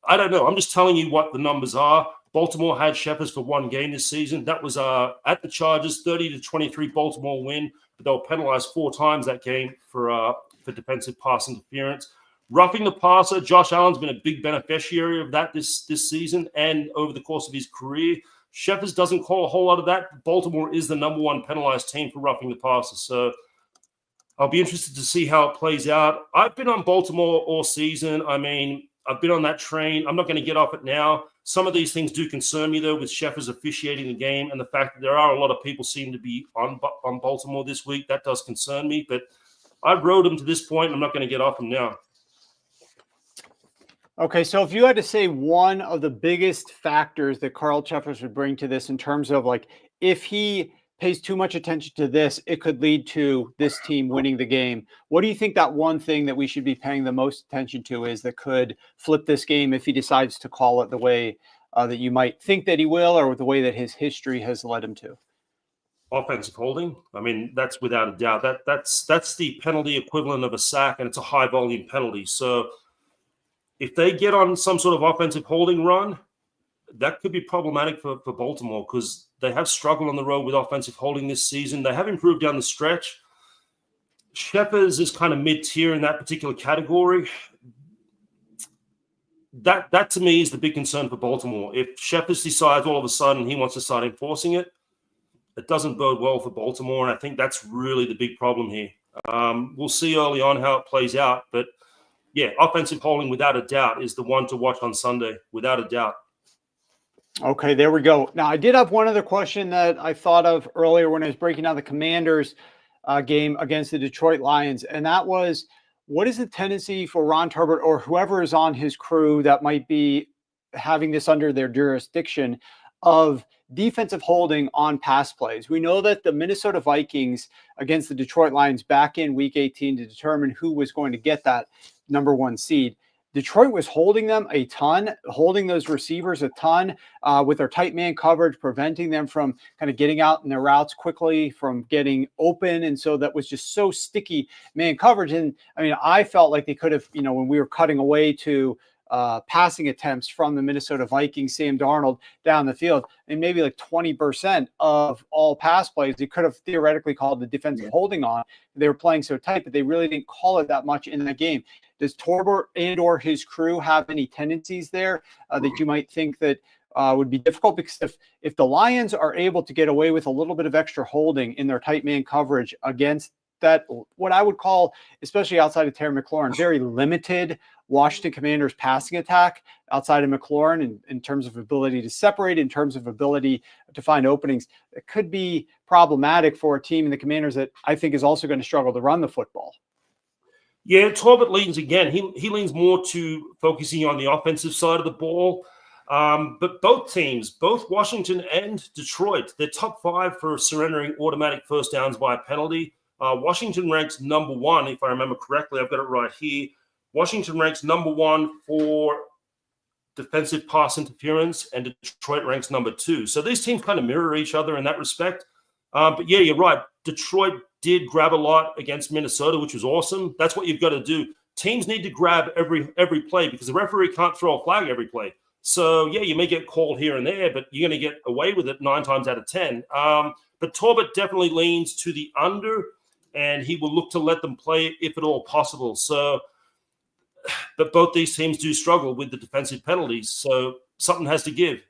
I don't know. I'm just telling you what the numbers are. Baltimore had Cheffers for 1 game this season. That was at the Chargers, 30-23 Baltimore win, but they were penalized 4 times that game for defensive pass interference. Roughing the passer, Josh Allen's been a big beneficiary of that this season and over the course of his career. Cheffers doesn't call a whole lot of that. Baltimore is the number 1 penalized team for roughing the passer. So I'll be interested to see how it plays out. I've been on Baltimore all season. I mean, I've been on that train. I'm not going to get off it now. Some of these things do concern me, though, with Cheffers officiating the game and the fact that there are a lot of people seem to be on Baltimore this week. That does concern me. But I rode him to this point. I'm not going to get off him now. Okay, so if you had to say one of the biggest factors that Carl Cheffers would bring to this in terms of like if he pays too much attention to this, it could lead to this team winning the game. What do you think that one thing that we should be paying the most attention to is that could flip this game if he decides to call it the way that you might think that he will, or with the way that his history has led him to? Offensive holding. I mean, that's without a doubt. That's the penalty equivalent of a sack, and it's a high volume penalty. So if they get on some sort of offensive holding run, that could be problematic for Baltimore, because they have struggled on the road with offensive holding this season. They have improved down the stretch. Shepherds is kind of mid-tier in that particular category. That to me is the big concern for Baltimore. If Shepherds decides all of a sudden he wants to start enforcing it, it doesn't bode well for Baltimore, and I think that's really the big problem here. We'll see early on how it plays out, but yeah, offensive holding without a doubt is the one to watch on Sunday, without a doubt. Okay, there we go. Now, I did have one other question that I thought of earlier when I was breaking down the Commanders game against the Detroit Lions, and that was, what is the tendency for Ron Torbert or whoever is on his crew that might be having this under their jurisdiction of defensive holding on pass plays? We know that the Minnesota Vikings against the Detroit Lions back in week 18 to determine who was going to get that number 1 seed, Detroit was holding them a ton, holding those receivers a ton with their tight man coverage, preventing them from kind of getting out in their routes quickly, from getting open. And so that was just so sticky man coverage. And I mean, I felt like they could have, when we were cutting away to passing attempts from the Minnesota Vikings, Sam Darnold down the field, and maybe like 20% of all pass plays, they could have theoretically called the defensive holding on. They were playing so tight, but they really didn't call it that much in that game. Does Torbert and or his crew have any tendencies there that you might think that would be difficult? Because if the Lions are able to get away with a little bit of extra holding in their tight man coverage against that, what I would call, especially outside of Terry McLaurin, very limited Washington Commanders passing attack outside of McLaurin in terms of ability to separate, in terms of ability to find openings, it could be problematic for a team in the Commanders that I think is also going to struggle to run the football. Yeah, Torbert leans again. He leans more to focusing on the offensive side of the ball. But both teams, both Washington and Detroit, they're top 5 for surrendering automatic first downs by a penalty. Washington ranks number 1, if I remember correctly. I've got it right here. Washington ranks number 1 for defensive pass interference, and Detroit ranks number 2. So these teams kind of mirror each other in that respect. But yeah, you're right. Detroit did grab a lot against Minnesota, which was awesome. That's what you've got to do. Teams need to grab every play, because the referee can't throw a flag every play. So yeah, you may get called here and there, but you're going to get away with it 9 times out of 10. But Torbert definitely leans to the under, and he will look to let them play if at all possible. So, but both these teams do struggle with the defensive penalties, so something has to give.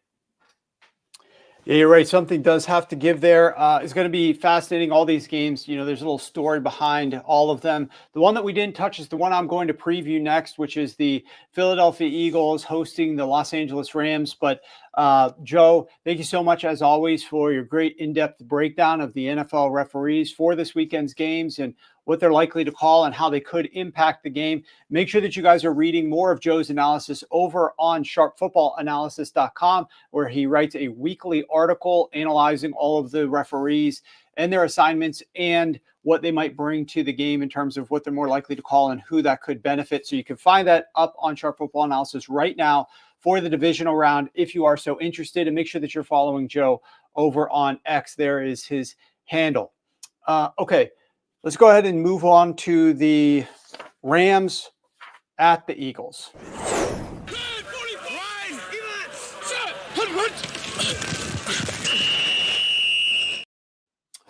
Yeah, you're right. Something does have to give there. It's going to be fascinating. All these games, there's a little story behind all of them. The one that we didn't touch is the one I'm going to preview next, which is the Philadelphia Eagles hosting the Los Angeles Rams. But Joe, thank you so much, as always, for your great in-depth breakdown of the NFL referees for this weekend's games and what they're likely to call and how they could impact the game. Make sure that you guys are reading more of Joe's analysis over on sharpfootballanalysis.com, where he writes a weekly article analyzing all of the referees and their assignments and what they might bring to the game in terms of what they're more likely to call and who that could benefit. So you can find that up on Sharp Football Analysis right now for the divisional round if you are so interested. And make sure that you're following Joe over on X. There is his handle. Okay. Let's go ahead and move on to the Rams at the Eagles.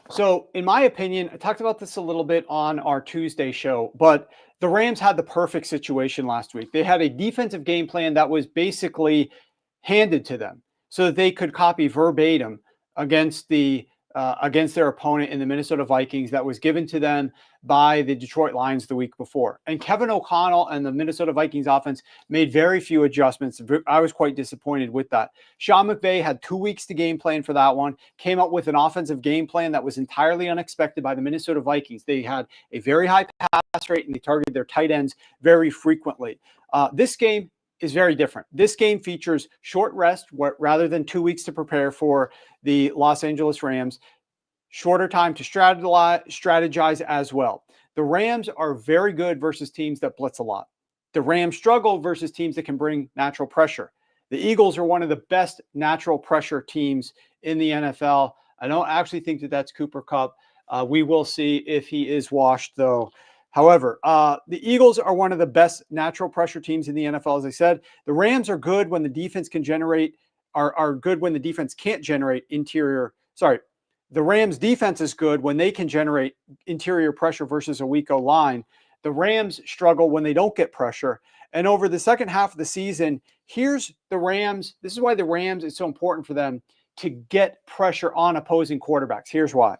So, in my opinion, I talked about this a little bit on our Tuesday show, but the Rams had the perfect situation last week. They had a defensive game plan that was basically handed to them so that they could copy verbatim against their opponent in the Minnesota Vikings that was given to them by the Detroit Lions the week before. And Kevin O'Connell and the Minnesota Vikings offense made very few adjustments. I was quite disappointed with that. Sean McVay had 2 weeks to game plan for that one, came up with an offensive game plan that was entirely unexpected by the Minnesota Vikings. They had a very high pass rate and they targeted their tight ends very frequently. This game is very different. This game features short rest rather than 2 weeks to prepare for the Los Angeles Rams, shorter time to strategize as well. The Rams are very good versus teams that blitz a lot. The Rams struggle versus teams that can bring natural pressure. The Eagles are one of the best natural pressure teams in the NFL. I don't actually think that that's Cooper Kupp. We will see if he is washed, though. However, the Eagles are one of the best natural pressure teams in the NFL. As I said, the Rams are good when the defense can generate, are good when the defense can't generate interior. Sorry, the Rams defense is good when they can generate interior pressure versus a weak O-line. The Rams struggle when they don't get pressure. And over the second half of the season, here's the Rams. This is why the Rams, it's so important for them to get pressure on opposing quarterbacks. Here's why.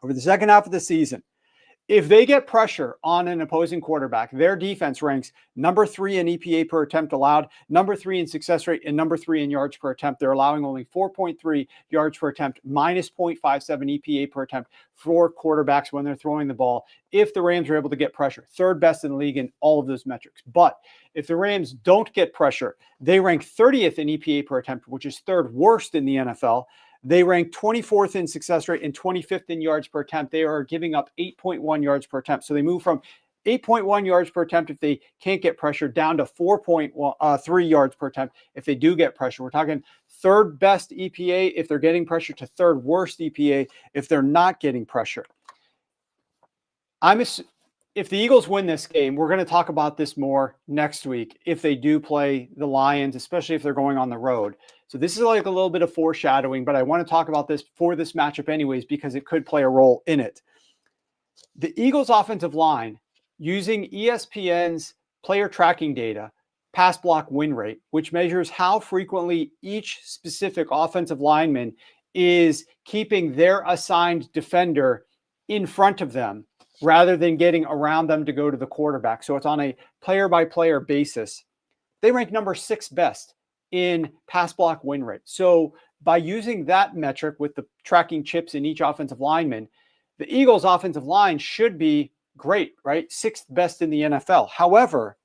Over the second half of the season, if they get pressure on an opposing quarterback, their defense ranks number 3 in EPA per attempt allowed, number 3 in success rate, and number 3 in yards per attempt. They're allowing only 4.3 yards per attempt, minus 0.57 EPA per attempt for quarterbacks when they're throwing the ball. If the Rams are able to get pressure, third best in the league in all of those metrics. But if the Rams don't get pressure, they rank 30th in EPA per attempt, which is third worst in the NFL. They rank 24th in success rate and 25th in yards per attempt. They are giving up 8.1 yards per attempt. So they move from 8.1 yards per attempt if they can't get pressure down to 4.3 yards per attempt if they do get pressure. We're talking third best EPA if they're getting pressure to third worst EPA if they're not getting pressure. If the Eagles win this game, we're going to talk about this more next week if they do play the Lions, especially if they're going on the road. So this is like a little bit of foreshadowing, but I want to talk about this for this matchup anyways because it could play a role in it. The Eagles offensive line, using ESPN's player tracking data, pass block win rate, which measures how frequently each specific offensive lineman is keeping their assigned defender in front of them rather than getting around them to go to the quarterback. So it's on a player-by-player basis. They rank number 6 best in pass block win rate. So by using that metric with the tracking chips in each offensive lineman, the Eagles offensive line should be great, right? 6th best in the NFL. However,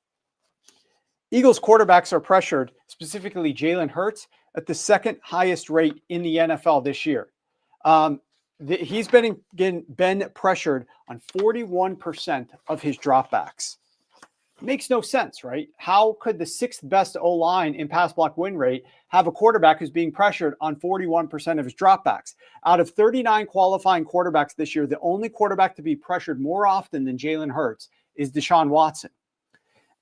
Eagles quarterbacks are pressured, specifically Jalen Hurts, at the 2nd highest rate in the NFL this year. He's been pressured on 41% of his dropbacks. Makes no sense, right? How could the 6th best O-line in pass block win rate have a quarterback who's being pressured on 41% of his dropbacks? Out of 39 qualifying quarterbacks this year, the only quarterback to be pressured more often than Jalen Hurts is Deshaun Watson.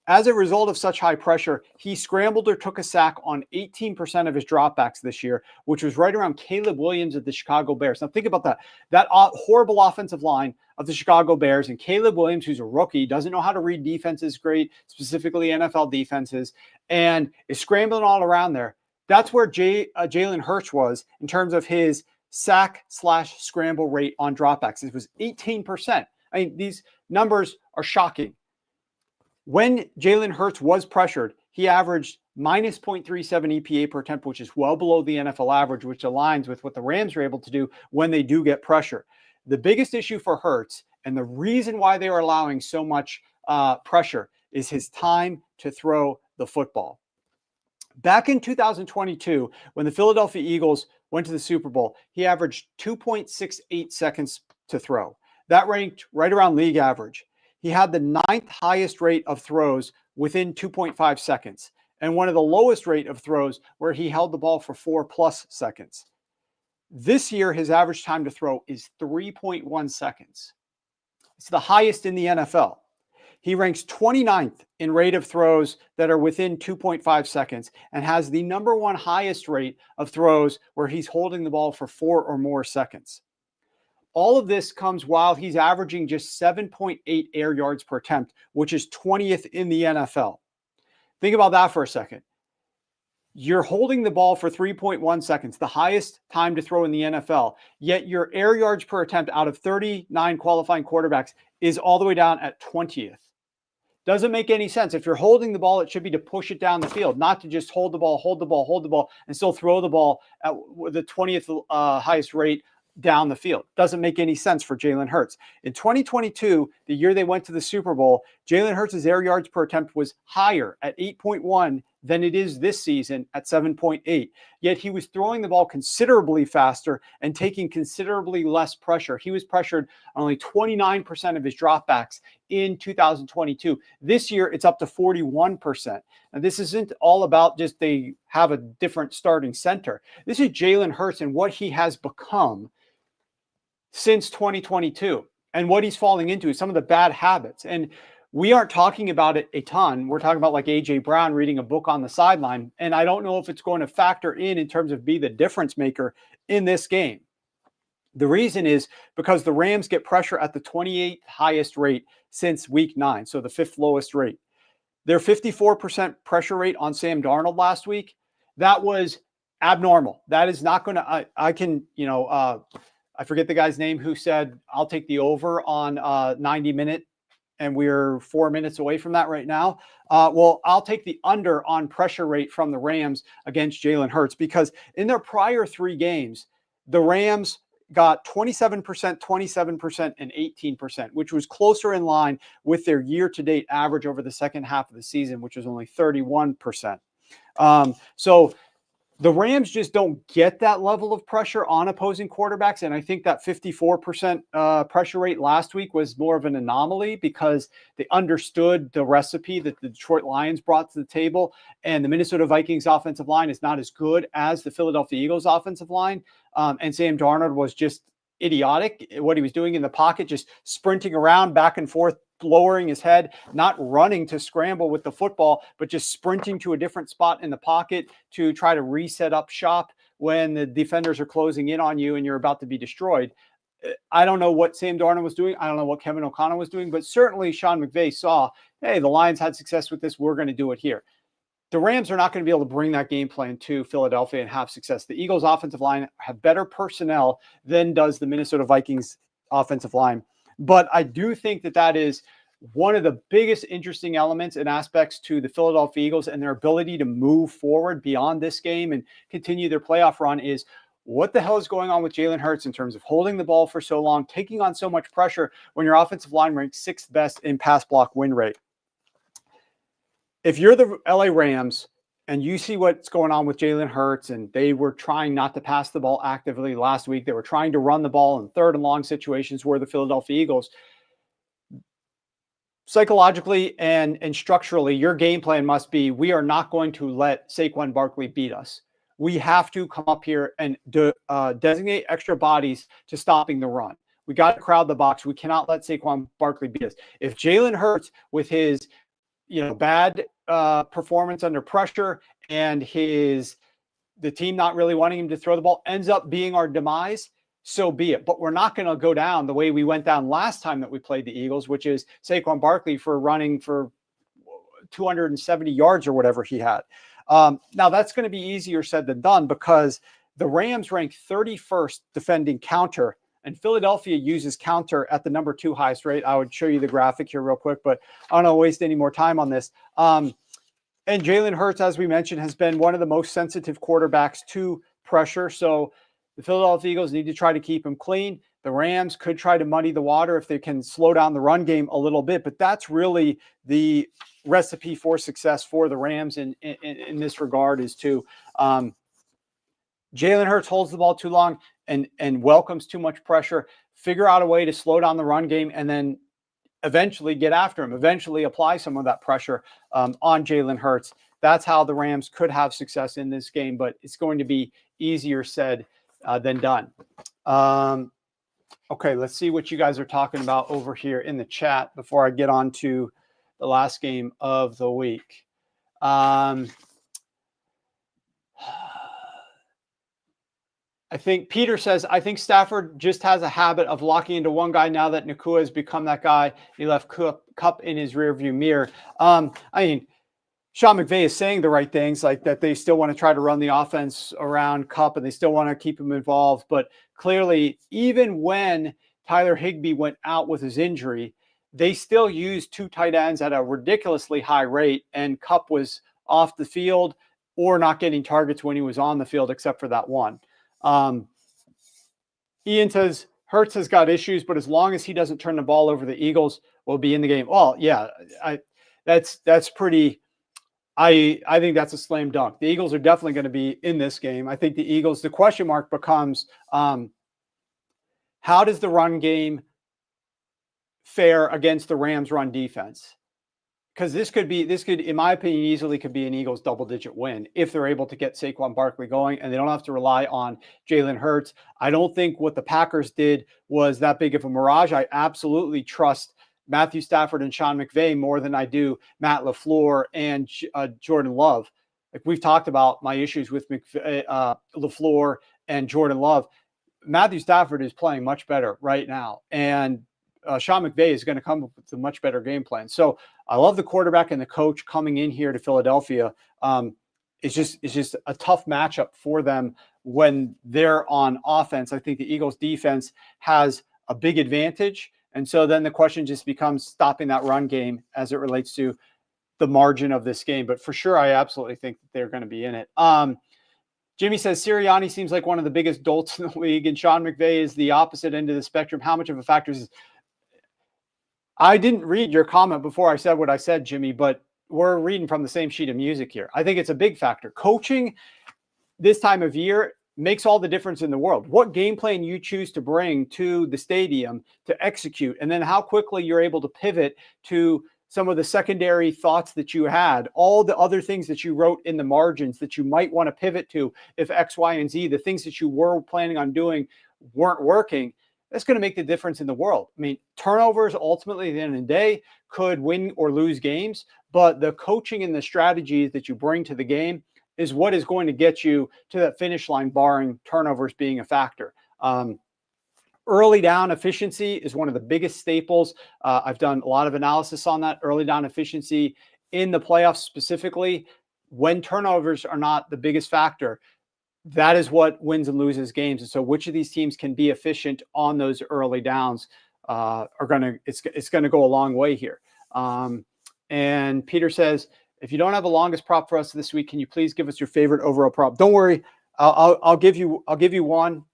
As a result of such high pressure, he scrambled or took a sack on 18% of his dropbacks this year, which was right around Caleb Williams of the Chicago Bears. Now think about that horrible offensive line of the Chicago Bears and Caleb Williams, who's a rookie, doesn't know how to read defenses great, specifically NFL defenses, and is scrambling all around there. That's where Jalen Hurts was in terms of his sack/scramble rate on dropbacks. It was 18%. I mean, these numbers are shocking. When Jalen Hurts was pressured, he averaged minus 0.37 EPA per attempt, which is well below the NFL average, which aligns with what the Rams are able to do when they do get pressure. The biggest issue for Hurts, and the reason why they are allowing so much pressure, is his time to throw the football. Back in 2022, when the Philadelphia Eagles went to the Super Bowl, he averaged 2.68 seconds to throw. That ranked right around league average. He had the 9th highest rate of throws within 2.5 seconds and one of the lowest rate of throws where he held the ball for 4+ seconds. This year, his average time to throw is 3.1 seconds. It's the highest in the NFL. He ranks 29th in rate of throws that are within 2.5 seconds and has the number 1 highest rate of throws where he's holding the ball for 4 or more seconds. All of this comes while he's averaging just 7.8 air yards per attempt, which is 20th in the NFL. Think about that for a second. You're holding the ball for 3.1 seconds, the highest time to throw in the NFL, yet your air yards per attempt out of 39 qualifying quarterbacks is all the way down at 20th. Doesn't make any sense. If you're holding the ball, it should be to push it down the field, not to just hold the ball, and still throw the ball at the 20th highest rate down the field. Doesn't make any sense for Jalen Hurts. In 2022, the year they went to the Super Bowl, Jalen Hurts' air yards per attempt was higher at 8.1 than it is this season at 7.8. Yet he was throwing the ball considerably faster and taking considerably less pressure. He was pressured on only 29% of his dropbacks in 2022. This year, it's up to 41%. And this isn't all about just they have a different starting center. This is Jalen Hurts and what he has become since 2022 and what he's falling into, some of the bad habits. And we aren't talking about it a ton. We're talking about like A.J. Brown reading a book on the sideline. And I don't know if it's going to factor in terms of be the difference maker in this game. The reason is because the Rams get pressure at the 28th highest rate since week 9. So the 5th lowest rate. Their 54% pressure rate on Sam Darnold last week, that was abnormal. That is not going to, I forget the guy's name who said, I'll take the over on 90-minute, and we're 4 minutes away from that right now. Well, I'll take the under on pressure rate from the Rams against Jalen Hurts, because in their prior 3 games, the Rams got 27%, 27%, and 18%, which was closer in line with their year-to-date average over the second half of the season, which was only 31%. So the Rams just don't get that level of pressure on opposing quarterbacks. And I think that 54% pressure rate last week was more of an anomaly because they understood the recipe that the Detroit Lions brought to the table. And the Minnesota Vikings offensive line is not as good as the Philadelphia Eagles offensive line. And Sam Darnold was just idiotic. What he was doing in the pocket, just sprinting around back and forth, lowering his head, not running to scramble with the football, but just sprinting to a different spot in the pocket to try to reset up shop when the defenders are closing in on you and you're about to be destroyed. I don't know what Sam Darnold was doing. I don't know what Kevin O'Connell was doing, but certainly Sean McVay saw, hey, the Lions had success with this. We're going to do it here. The Rams are not going to be able to bring that game plan to Philadelphia and have success. The Eagles offensive line have better personnel than does the Minnesota Vikings offensive line. But I do think that that is one of the biggest interesting elements and aspects to the Philadelphia Eagles and their ability to move forward beyond this game and continue their playoff run is what the hell is going on with Jalen Hurts in terms of holding the ball for so long, taking on so much pressure when your offensive line ranks 6th best in pass block win rate. If you're the LA Rams and you see what's going on with Jalen Hurts, and they were trying not to pass the ball actively last week, they were trying to run the ball in 3rd and long situations where the Philadelphia Eagles, psychologically and structurally, your game plan must be, we are not going to let Saquon Barkley beat us. We have to come up here and designate extra bodies to stopping the run. We got to crowd the box. We cannot let Saquon Barkley beat us. If Jalen Hurts, with his bad performance under pressure and the team not really wanting him to throw the ball, ends up being our demise, so be it. But we're not going to go down the way we went down last time that we played the Eagles, which is Saquon Barkley for running for 270 yards or whatever he had. Now, that's going to be easier said than done because the Rams rank 31st defending counter, and Philadelphia uses counter at the number 2 highest rate. I would show you the graphic here real quick, but I don't want to waste any more time on this. And Jalen Hurts, as we mentioned, has been one of the most sensitive quarterbacks to pressure. So the Philadelphia Eagles need to try to keep him clean. The Rams could try to muddy the water if they can slow down the run game a little bit, but that's really the recipe for success for the Rams in this regard is to Jalen Hurts holds the ball too long and welcomes too much pressure, figure out a way to slow down the run game, and then eventually get after him, eventually apply some of that pressure on Jalen Hurts. That's how the Rams could have success in this game, but it's going to be easier said than done. Okay, let's see what you guys are talking about over here in the chat before I get on to the last game of the week. I think Peter says, I think Stafford just has a habit of locking into one guy now that Nakua has become that guy. He left Kupp in his rearview mirror. I mean, Sean McVay is saying the right things, like that they still want to try to run the offense around Kupp and they still want to keep him involved. But clearly, even when Tyler Higbee went out with his injury, they still used 2 tight ends at a ridiculously high rate, and Kupp was off the field or not getting targets when he was on the field, except for that one. Ian says Hurts has got issues, but as long as he doesn't turn the ball over, the Eagles will be in the game. Well, yeah, that's pretty I think that's a slam dunk. The Eagles are definitely going to be in this game. I think the Eagles, the question mark becomes, how does the run game fare against the Rams run defense? Because this could, in my opinion, easily could be an Eagles double-digit win if they're able to get Saquon Barkley going and they don't have to rely on Jalen Hurts. I don't think what the Packers did was that big of a mirage. I absolutely trust Matthew Stafford and Sean McVay more than I do Matt LaFleur and Jordan Love. Like we've talked about my issues with LaFleur and Jordan Love. Matthew Stafford is playing much better right now, and Sean McVay is going to come up with a much better game plan. So I love the quarterback and the coach coming in here to Philadelphia. It's just a tough matchup for them when they're on offense. I think the Eagles defense has a big advantage. And so then the question just becomes stopping that run game as it relates to the margin of this game. But for sure, I absolutely think that they're going to be in it. Jimmy says Sirianni seems like one of the biggest dolts in the league, and Sean McVay is the opposite end of the spectrum. How much of a factor is this? I didn't read your comment before I said what I said, Jimmy, but we're reading from the same sheet of music here. I think it's a big factor. Coaching this time of year makes all the difference in the world. What game plan you choose to bring to the stadium to execute, and then how quickly you're able to pivot to some of the secondary thoughts that you had, all the other things that you wrote in the margins that you might want to pivot to if X, Y, and Z, the things that you were planning on doing weren't working. That's going to make the difference in the world. I mean, turnovers ultimately at the end of the day could win or lose games, but the coaching and the strategies that you bring to the game is what is going to get you to that finish line, barring turnovers being a factor. Early down efficiency is one of the biggest staples. I've done a lot of analysis on that. Early down efficiency in the playoffs specifically, when turnovers are not the biggest factor, that is what wins and loses games. And so which of these teams can be efficient on those early downs it's going to go a long way here. And Peter says, if you don't have a longest prop for us this week, can you please give us your favorite overall prop? Don't worry. I'll give you one,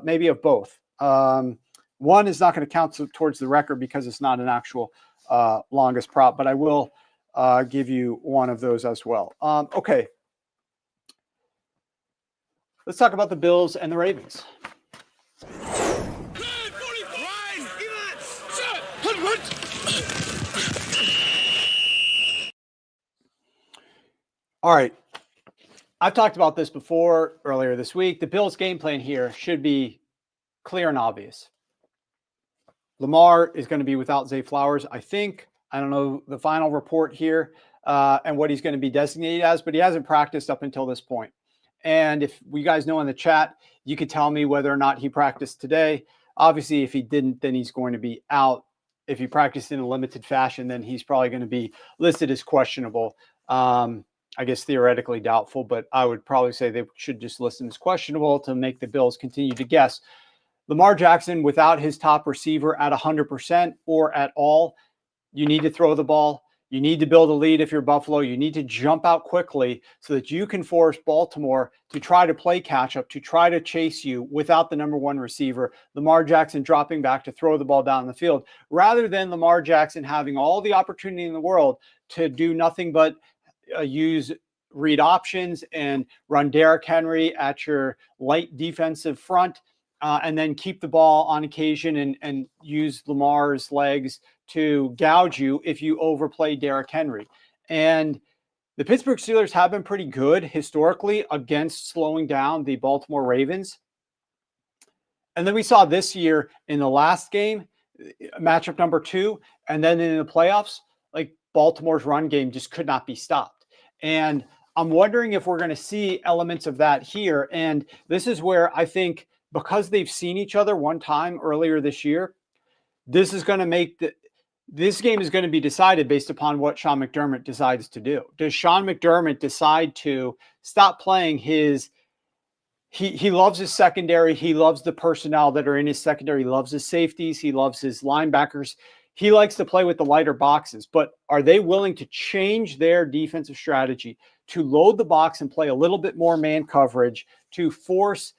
maybe of both. One is not going to count towards the record because it's not an actual longest prop, but I will give you one of those as well. Okay. Let's talk about the Bills and the Ravens. All right. I've talked about this before earlier this week. The Bills' game plan here should be clear and obvious. Lamar is going to be without Zay Flowers, I think. I don't know the final report here and what he's going to be designated as, but he hasn't practiced up until this point. And if you guys know in the chat, you could tell me whether or not he practiced today. Obviously, if he didn't, then he's going to be out. If he practiced in a limited fashion, then he's probably going to be listed as questionable. I guess theoretically doubtful, but I would probably say they should just list him as questionable to make the Bills continue to guess. Lamar Jackson, without his top receiver at 100% or at all, you need to throw the ball. You need to build a lead if you're Buffalo. You need to jump out quickly so that you can force Baltimore to try to play catch up, to try to chase you without the number one receiver, Lamar Jackson dropping back to throw the ball down the field, rather than Lamar Jackson having all the opportunity in the world to do nothing but use read options and run Derrick Henry at your light defensive front. And then keep the ball on occasion and use Lamar's legs to gouge you if you overplay Derrick Henry. And the Pittsburgh Steelers have been pretty good historically against slowing down the Baltimore Ravens. And then we saw this year in the last game, matchup number 2, and then in the playoffs, like Baltimore's run game just could not be stopped. And I'm wondering if we're going to see elements of that here. And this is where I think, because they've seen each other one time earlier this year, this is going to make this game is going to be decided based upon what Sean McDermott decides to do. Does Sean McDermott decide to stop playing his he loves his secondary, he loves the personnel that are in his secondary, he loves his safeties, he loves his linebackers. He likes to play with the lighter boxes, but are they willing to change their defensive strategy to load the box and play a little bit more man coverage to force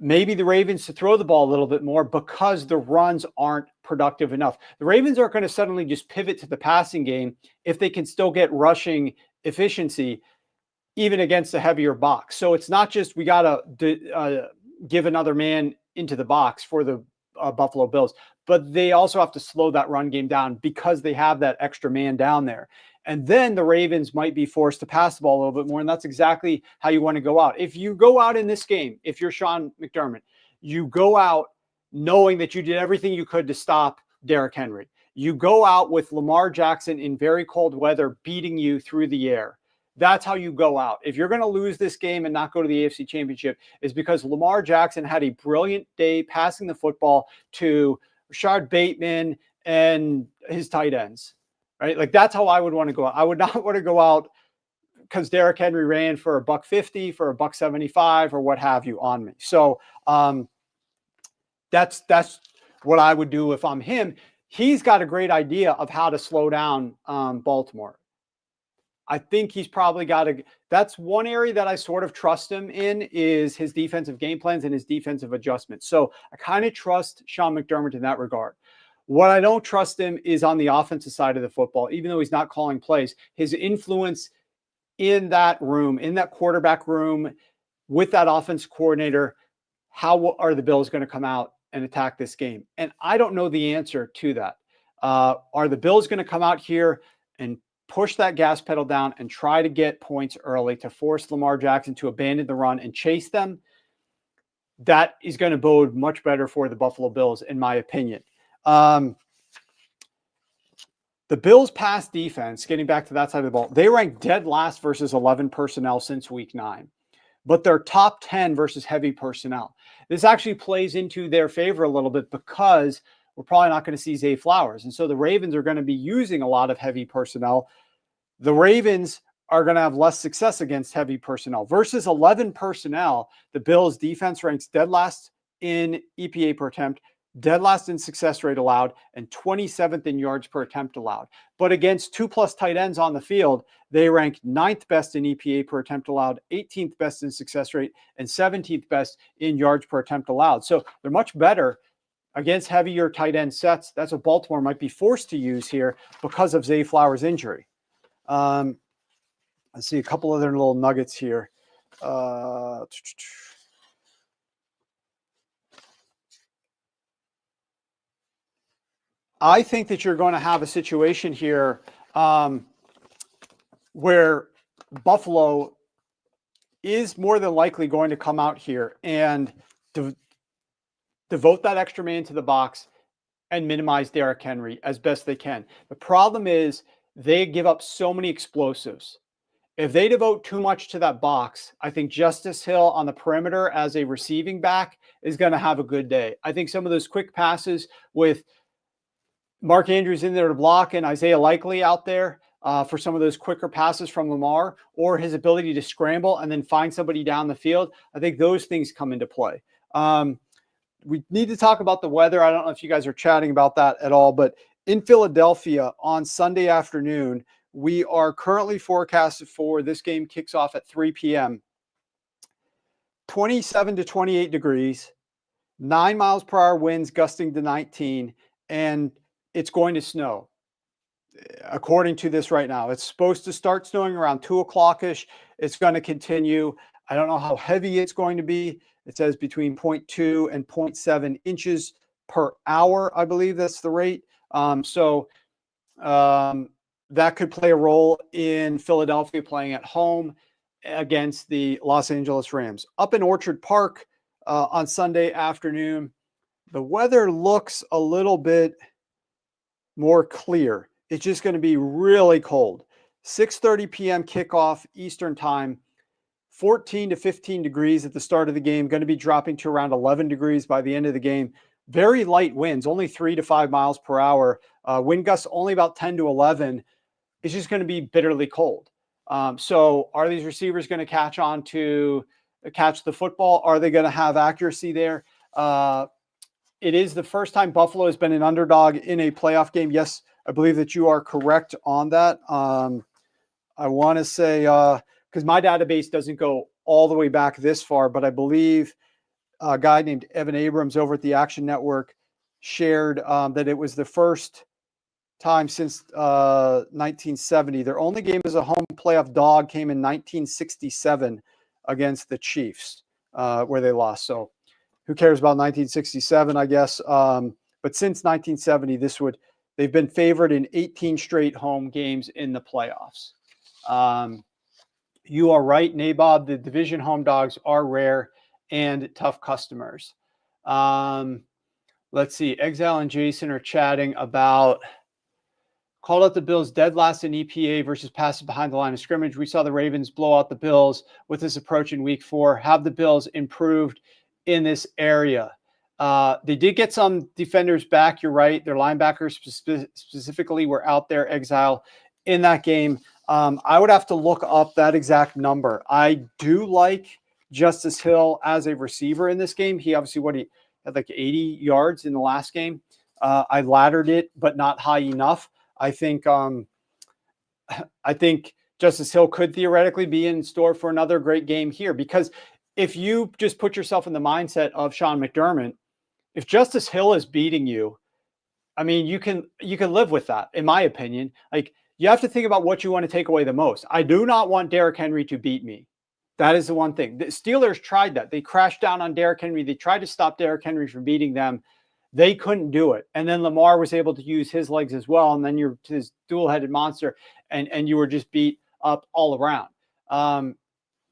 maybe the Ravens to throw the ball a little bit more because the runs aren't productive enough. The Ravens aren't going to suddenly just pivot to the passing game if they can still get rushing efficiency even against a heavier box. So it's not just we got to give another man into the box for the Buffalo Bills, but they also have to slow that run game down because they have that extra man down there. And then the Ravens might be forced to pass the ball a little bit more. And that's exactly how you want to go out. If you go out in this game, if you're Sean McDermott, you go out knowing that you did everything you could to stop Derrick Henry. You go out with Lamar Jackson in very cold weather beating you through the air. That's how you go out. If you're going to lose this game and not go to the AFC Championship, is because Lamar Jackson had a brilliant day passing the football to Rashard Bateman and his tight ends, right? Like that's how I would want to go out. I would not want to go out because Derrick Henry ran for $150, for $175, or what have you on me. So that's what I would do if I'm him. He's got a great idea of how to slow down Baltimore. I think he's probably got to. That's one area that I sort of trust him in is his defensive game plans and his defensive adjustments. So I kind of trust Sean McDermott in that regard. What I don't trust him is on the offensive side of the football, even though he's not calling plays, his influence in that room, in that quarterback room with that offense coordinator. How are the Bills going to come out and attack this game? And I don't know the answer to that. Are the Bills going to come out here and push that gas pedal down and try to get points early to force Lamar Jackson to abandon the run and chase them? That is going to bode much better for the Buffalo Bills, in my opinion. The Bills' pass defense, getting back to that side of the ball, they rank dead last versus 11 personnel since week 9, but they're top 10 versus heavy personnel. This actually plays into their favor a little bit because we're probably not going to see Zay Flowers. And so the Ravens are going to be using a lot of heavy personnel. The Ravens are going to have less success against heavy personnel. Versus 11 personnel, the Bills' defense ranks dead last in EPA per attempt, dead last in success rate allowed, and 27th in yards per attempt allowed. But against 2+ tight ends on the field, they rank 9th best in EPA per attempt allowed, 18th best in success rate, and 17th best in yards per attempt allowed. So they're much better against heavier tight end sets. That's what Baltimore might be forced to use here because of Zay Flowers' injury. Let's see a couple other little nuggets here. I think that you're going to have a situation here where Buffalo is more than likely going to come out here and devote that extra man to the box and minimize Derrick Henry as best they can. The problem is they give up so many explosives. If they devote too much to that box, I think Justice Hill on the perimeter as a receiving back is going to have a good day. I think some of those quick passes with Mark Andrews in there to block and Isaiah Likely out there for some of those quicker passes from Lamar, or his ability to scramble and then find somebody down the field, I think those things come into play. We need to talk about the weather. I don't know if you guys are chatting about that at all, but in Philadelphia on Sunday afternoon, we are currently forecasted for this game kicks off at 3 p.m. 27 to 28 degrees, 9 miles per hour winds gusting to 19, and it's going to snow. According to this right now, it's supposed to start snowing around 2 o'clock-ish. It's going to continue. I don't know how heavy it's going to be. It says between 0.2 and 0.7 inches per hour. I believe that's the rate. That could play a role in Philadelphia playing at home against the Los Angeles Rams. Up in Orchard Park on Sunday afternoon, the weather looks a little bit more clear. It's just going to be really cold. 6:30 p.m. kickoff Eastern time, 14 to 15 degrees at the start of the game, going to be dropping to around 11 degrees by the end of the game. Very light winds, only 3 to 5 miles per hour. Wind gusts only about 10 to 11. It's just going to be bitterly cold. So are these receivers going to catch the football? Are they going to have accuracy there? It is the first time Buffalo has been an underdog in a playoff game. Yes, I believe that you are correct on that. I want to say, because my database doesn't go all the way back this far, but I believe a guy named Evan Abrams over at the Action Network shared that it was the first time since 1970. Their only game as a home playoff dog came in 1967 against the Chiefs, where they lost. So who cares about 1967, I guess. But since 1970, they've been favored in 18 straight home games in the playoffs. You are right, Nabob. The division home dogs are rare and tough customers. Let's see. Exile and Jason are chatting about called out the Bills dead last in EPA versus passes behind the line of scrimmage. We saw the Ravens blow out the Bills with this approach in week 4. Have the Bills improved in this area? They did get some defenders back. You're right. Their linebackers specifically were out there, Exile, in that game. I would have to look up that exact number. I do like Justice Hill as a receiver in this game. He obviously had like 80 yards in the last game. I laddered it, but not high enough. I think Justice Hill could theoretically be in store for another great game here, because if you just put yourself in the mindset of Sean McDermott, if Justice Hill is beating you, I mean, you can live with that, in my opinion. Like, you have to think about what you want to take away the most. I do not want Derrick Henry to beat me. That is the one thing. The Steelers tried that. They crashed down on Derrick Henry. They tried to stop Derrick Henry from beating them. They couldn't do it. And then Lamar was able to use his legs as well. And then you're this dual-headed monster, and you were just beat up all around.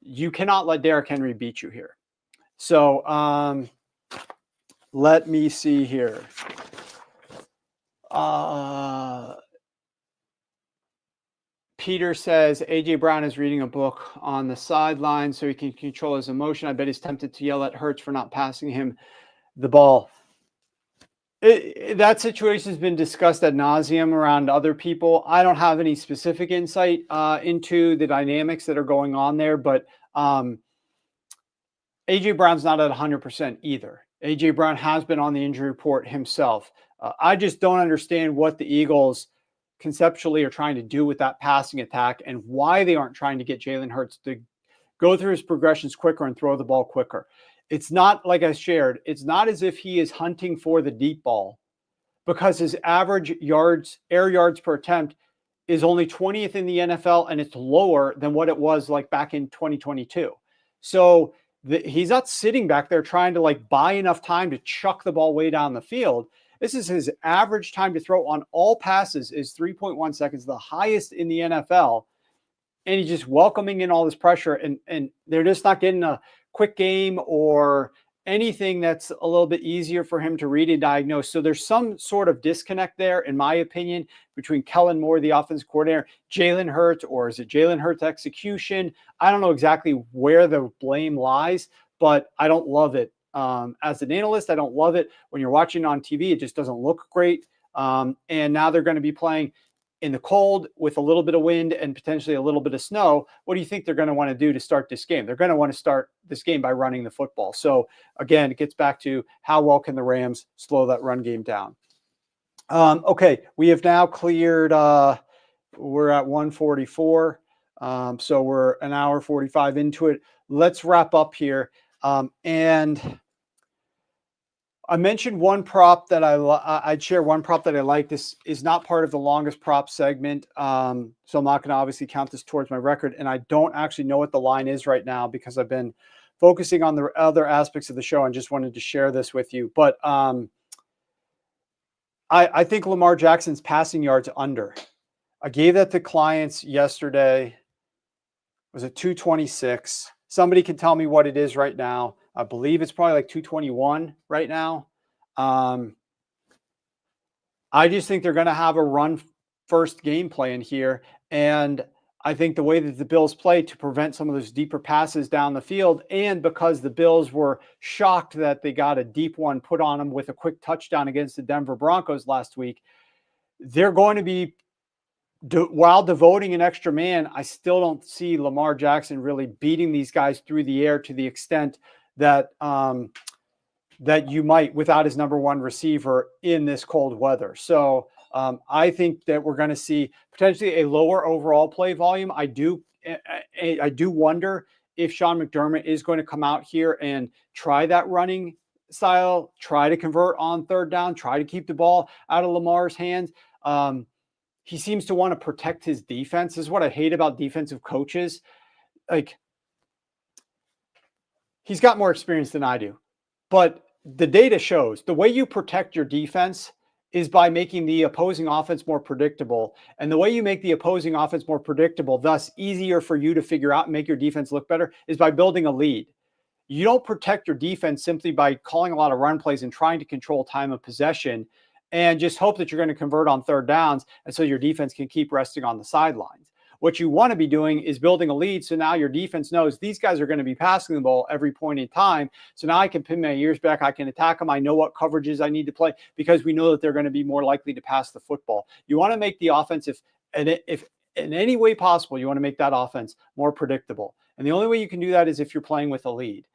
You cannot let Derrick Henry beat you here. So let me see here. Peter says A.J. Brown is reading a book on the sideline so he can control his emotion. I bet he's tempted to yell at Hurts for not passing him the ball. That situation has been discussed ad nauseum around other people. I don't have any specific insight into the dynamics that are going on there, but A.J. Brown's not at 100% either. A.J. Brown has been on the injury report himself. I just don't understand what the Eagles conceptually are trying to do with that passing attack and why they aren't trying to get Jalen Hurts to go through his progressions quicker and throw the ball quicker. It's not, like I shared, it's not as if he is hunting for the deep ball, because his average air yards per attempt is only 20th in the NFL, and it's lower than what it was like back in 2022. So he's not sitting back there trying to like buy enough time to chuck the ball way down the field. This is his average time to throw on all passes is 3.1 seconds, the highest in the NFL. And he's just welcoming in all this pressure, and they're just not getting a quick game or anything that's a little bit easier for him to read and diagnose. So there's some sort of disconnect there, in my opinion, between Kellen Moore, the offensive coordinator, Jalen Hurts, or is it Jalen Hurts' execution? I don't know exactly where the blame lies, but I don't love it. As an analyst, I don't love it. When you're watching on TV, it just doesn't look great. And now they're going to be playing in the cold with a little bit of wind and potentially a little bit of snow. What do you think they're going to want to do to start this game? They're going to want to start this game by running the football. So again, it gets back to how well can the Rams slow that run game down. Okay, we have now cleared, we're at 1:44. So we're an hour 45 into it. Let's wrap up here. And I mentioned one prop that I'd share one prop that I like. This is not part of the longest prop segment. So I'm not going to obviously count this towards my record. And I don't actually know what the line is right now because I've been focusing on the other aspects of the show and just wanted to share this with you. But I think Lamar Jackson's passing yards under. I gave that to clients yesterday. It was at 226. Somebody can tell me what it is right now. I believe it's probably like 221 right now. I just think they're going to have a run first game plan here. And I think the way that the Bills play to prevent some of those deeper passes down the field, and because the Bills were shocked that they got a deep one put on them with a quick touchdown against the Denver Broncos last week, they're going to be, while devoting an extra man, I still don't see Lamar Jackson really beating these guys through the air to the extent that that you might without his number one receiver in this cold weather. So I think that we're going to see potentially a lower overall play volume. I do wonder if Sean McDermott is going to come out here and try that running style, try to convert on third down, try to keep the ball out of Lamar's hands. He seems to want to protect his defense. This is what I hate about defensive coaches. Like, he's got more experience than I do, but the data shows the way you protect your defense is by making the opposing offense more predictable. And the way you make the opposing offense more predictable, thus easier for you to figure out and make your defense look better, is by building a lead. You don't protect your defense simply by calling a lot of run plays and trying to control time of possession and just hope that you're going to convert on third downs, and so your defense can keep resting on the sidelines. What you want to be doing is building a lead, so now your defense knows these guys are going to be passing the ball every point in time. So now I can pin my ears back. I can attack them. I know what coverages I need to play because we know that they're going to be more likely to pass the football. You want to make the offense, if in any way possible, you want to make that offense more predictable. And the only way you can do that is if you're playing with a lead.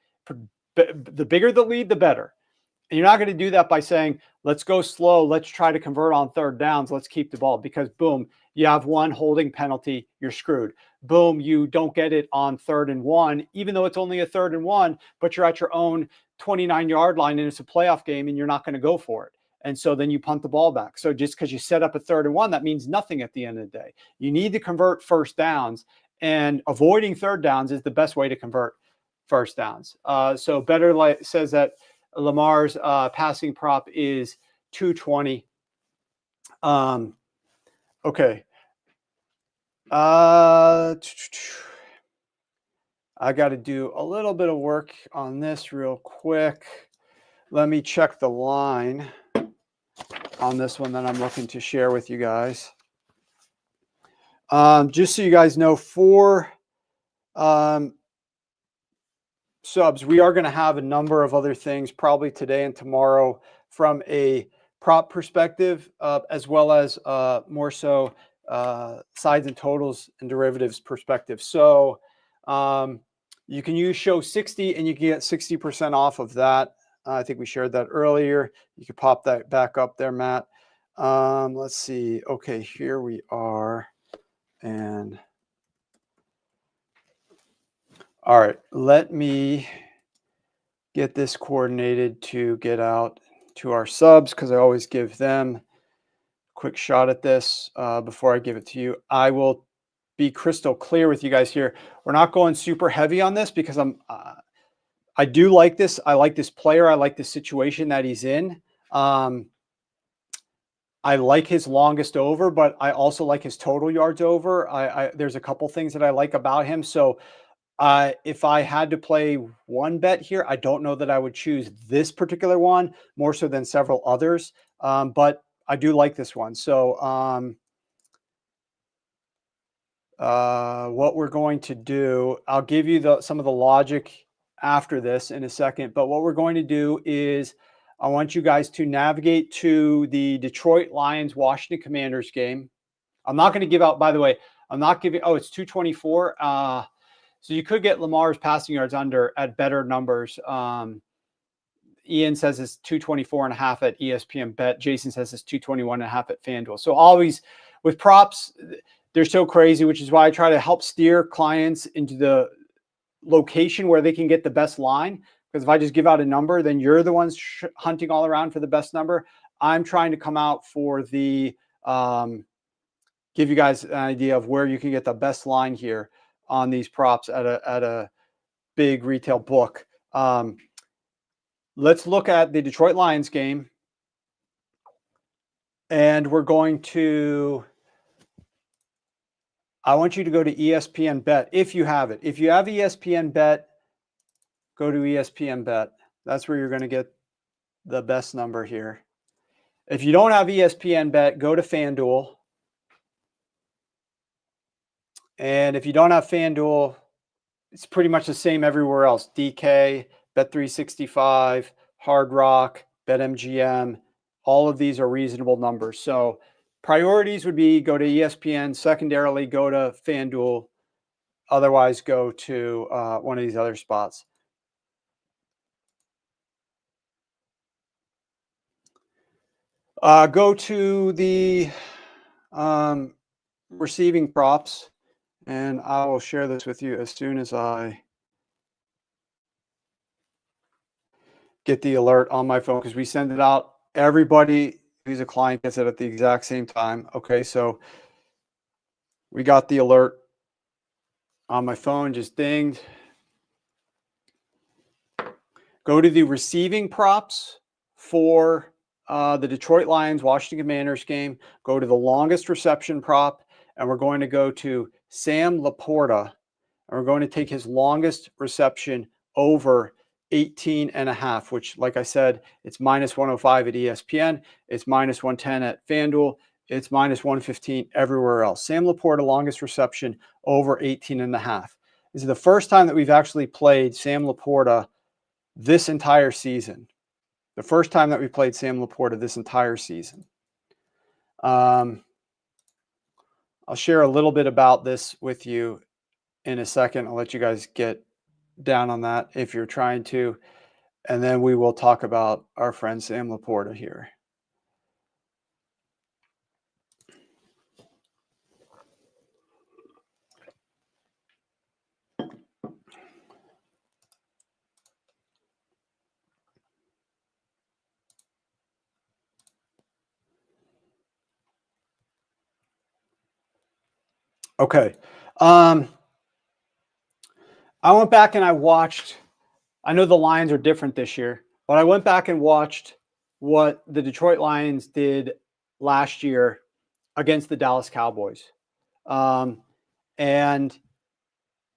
The bigger the lead, the better. And you're not going to do that by saying, let's go slow. Let's try to convert on third downs. Let's keep the ball, because boom, you have one holding penalty. You're screwed. Boom, you don't get it on 3rd and 1, even though it's only a 3rd and 1, but you're at your own 29-yard line and it's a playoff game and you're not going to go for it. And so then you punt the ball back. So just because you set up a 3rd and 1, that means nothing at the end of the day. You need to convert first downs, and avoiding third downs is the best way to convert first downs. So Better says that Lamar's passing prop is 220. Okay. I got to do a little bit of work on this real quick. Let me check the line on this one that I'm looking to share with you guys. Just so you guys know, for subs, we are going to have a number of other things probably today and tomorrow from a prop perspective, as well as more so sides and totals and derivatives perspective. So you can use show 60 and you can get 60% off of that. I think we shared that earlier. You can pop that back up there, Matt. Let's see. Okay, here we are. And all right, let me get this coordinated to get out to our subs, because I always give them a quick shot at this before I give it to you. I will be crystal clear with you guys here. We're not going super heavy on this because I do like this. I like this player. I like the situation that he's in. I like his longest over, but I also like his total yards over. There's a couple things that I like about him. So if I had to play one bet here, I don't know that I would choose this particular one more so than several others. But I do like this one. So what we're going to do, I'll give you some of the logic after this in a second. But what we're going to do is I want you guys to navigate to the Detroit Lions Washington Commanders game. I'm not going to give out, by the way, I'm not giving, it's 224. So you could get Lamar's passing yards under at better numbers. Ian says it's 224.5 at ESPN Bet. Jason says it's 221.5 at FanDuel. So always with props, they're so crazy, which is why I try to help steer clients into the location where they can get the best line. Because if I just give out a number, then you're the ones hunting all around for the best number. I'm trying to come out for the give you guys an idea of where you can get the best line here on these props at a big retail book. Let's look at the Detroit Lions game. And we're going to, I want you to go to ESPN Bet if you have it. If you have ESPN Bet, go to ESPN Bet. That's where you're going to get the best number here. If you don't have ESPN Bet, go to FanDuel. And if you don't have FanDuel, it's pretty much the same everywhere else. DK, Bet365, Hard Rock, BetMGM, all of these are reasonable numbers. So priorities would be go to ESPN, secondarily go to FanDuel, otherwise go to one of these other spots. Go to the receiving props, and I will share this with you as soon as I get the alert on my phone because we send it out. Everybody who's a client gets it at the exact same time. Okay, so we got the alert on my phone, just dinged. Go to the receiving props for the Detroit Lions Washington Commanders game. Go to the longest reception prop, and we're going to go to Sam LaPorta, and we're going to take his longest reception over 18.5, which, like I said, it's minus 105 at ESPN. It's minus 110 at FanDuel. It's minus 115 everywhere else. Sam LaPorta, longest reception over 18.5. This is the first time that we've actually played Sam LaPorta this entire season. The first time that we played Sam LaPorta this entire season. I'll share a little bit about this with you in a second. I'll let you guys get down on that if you're trying to. And then we will talk about our friend Sam LaPorta here. Okay. I went back and I watched, I know the Lions are different this year, but I went back and watched what the Detroit Lions did last year against the Dallas Cowboys. And,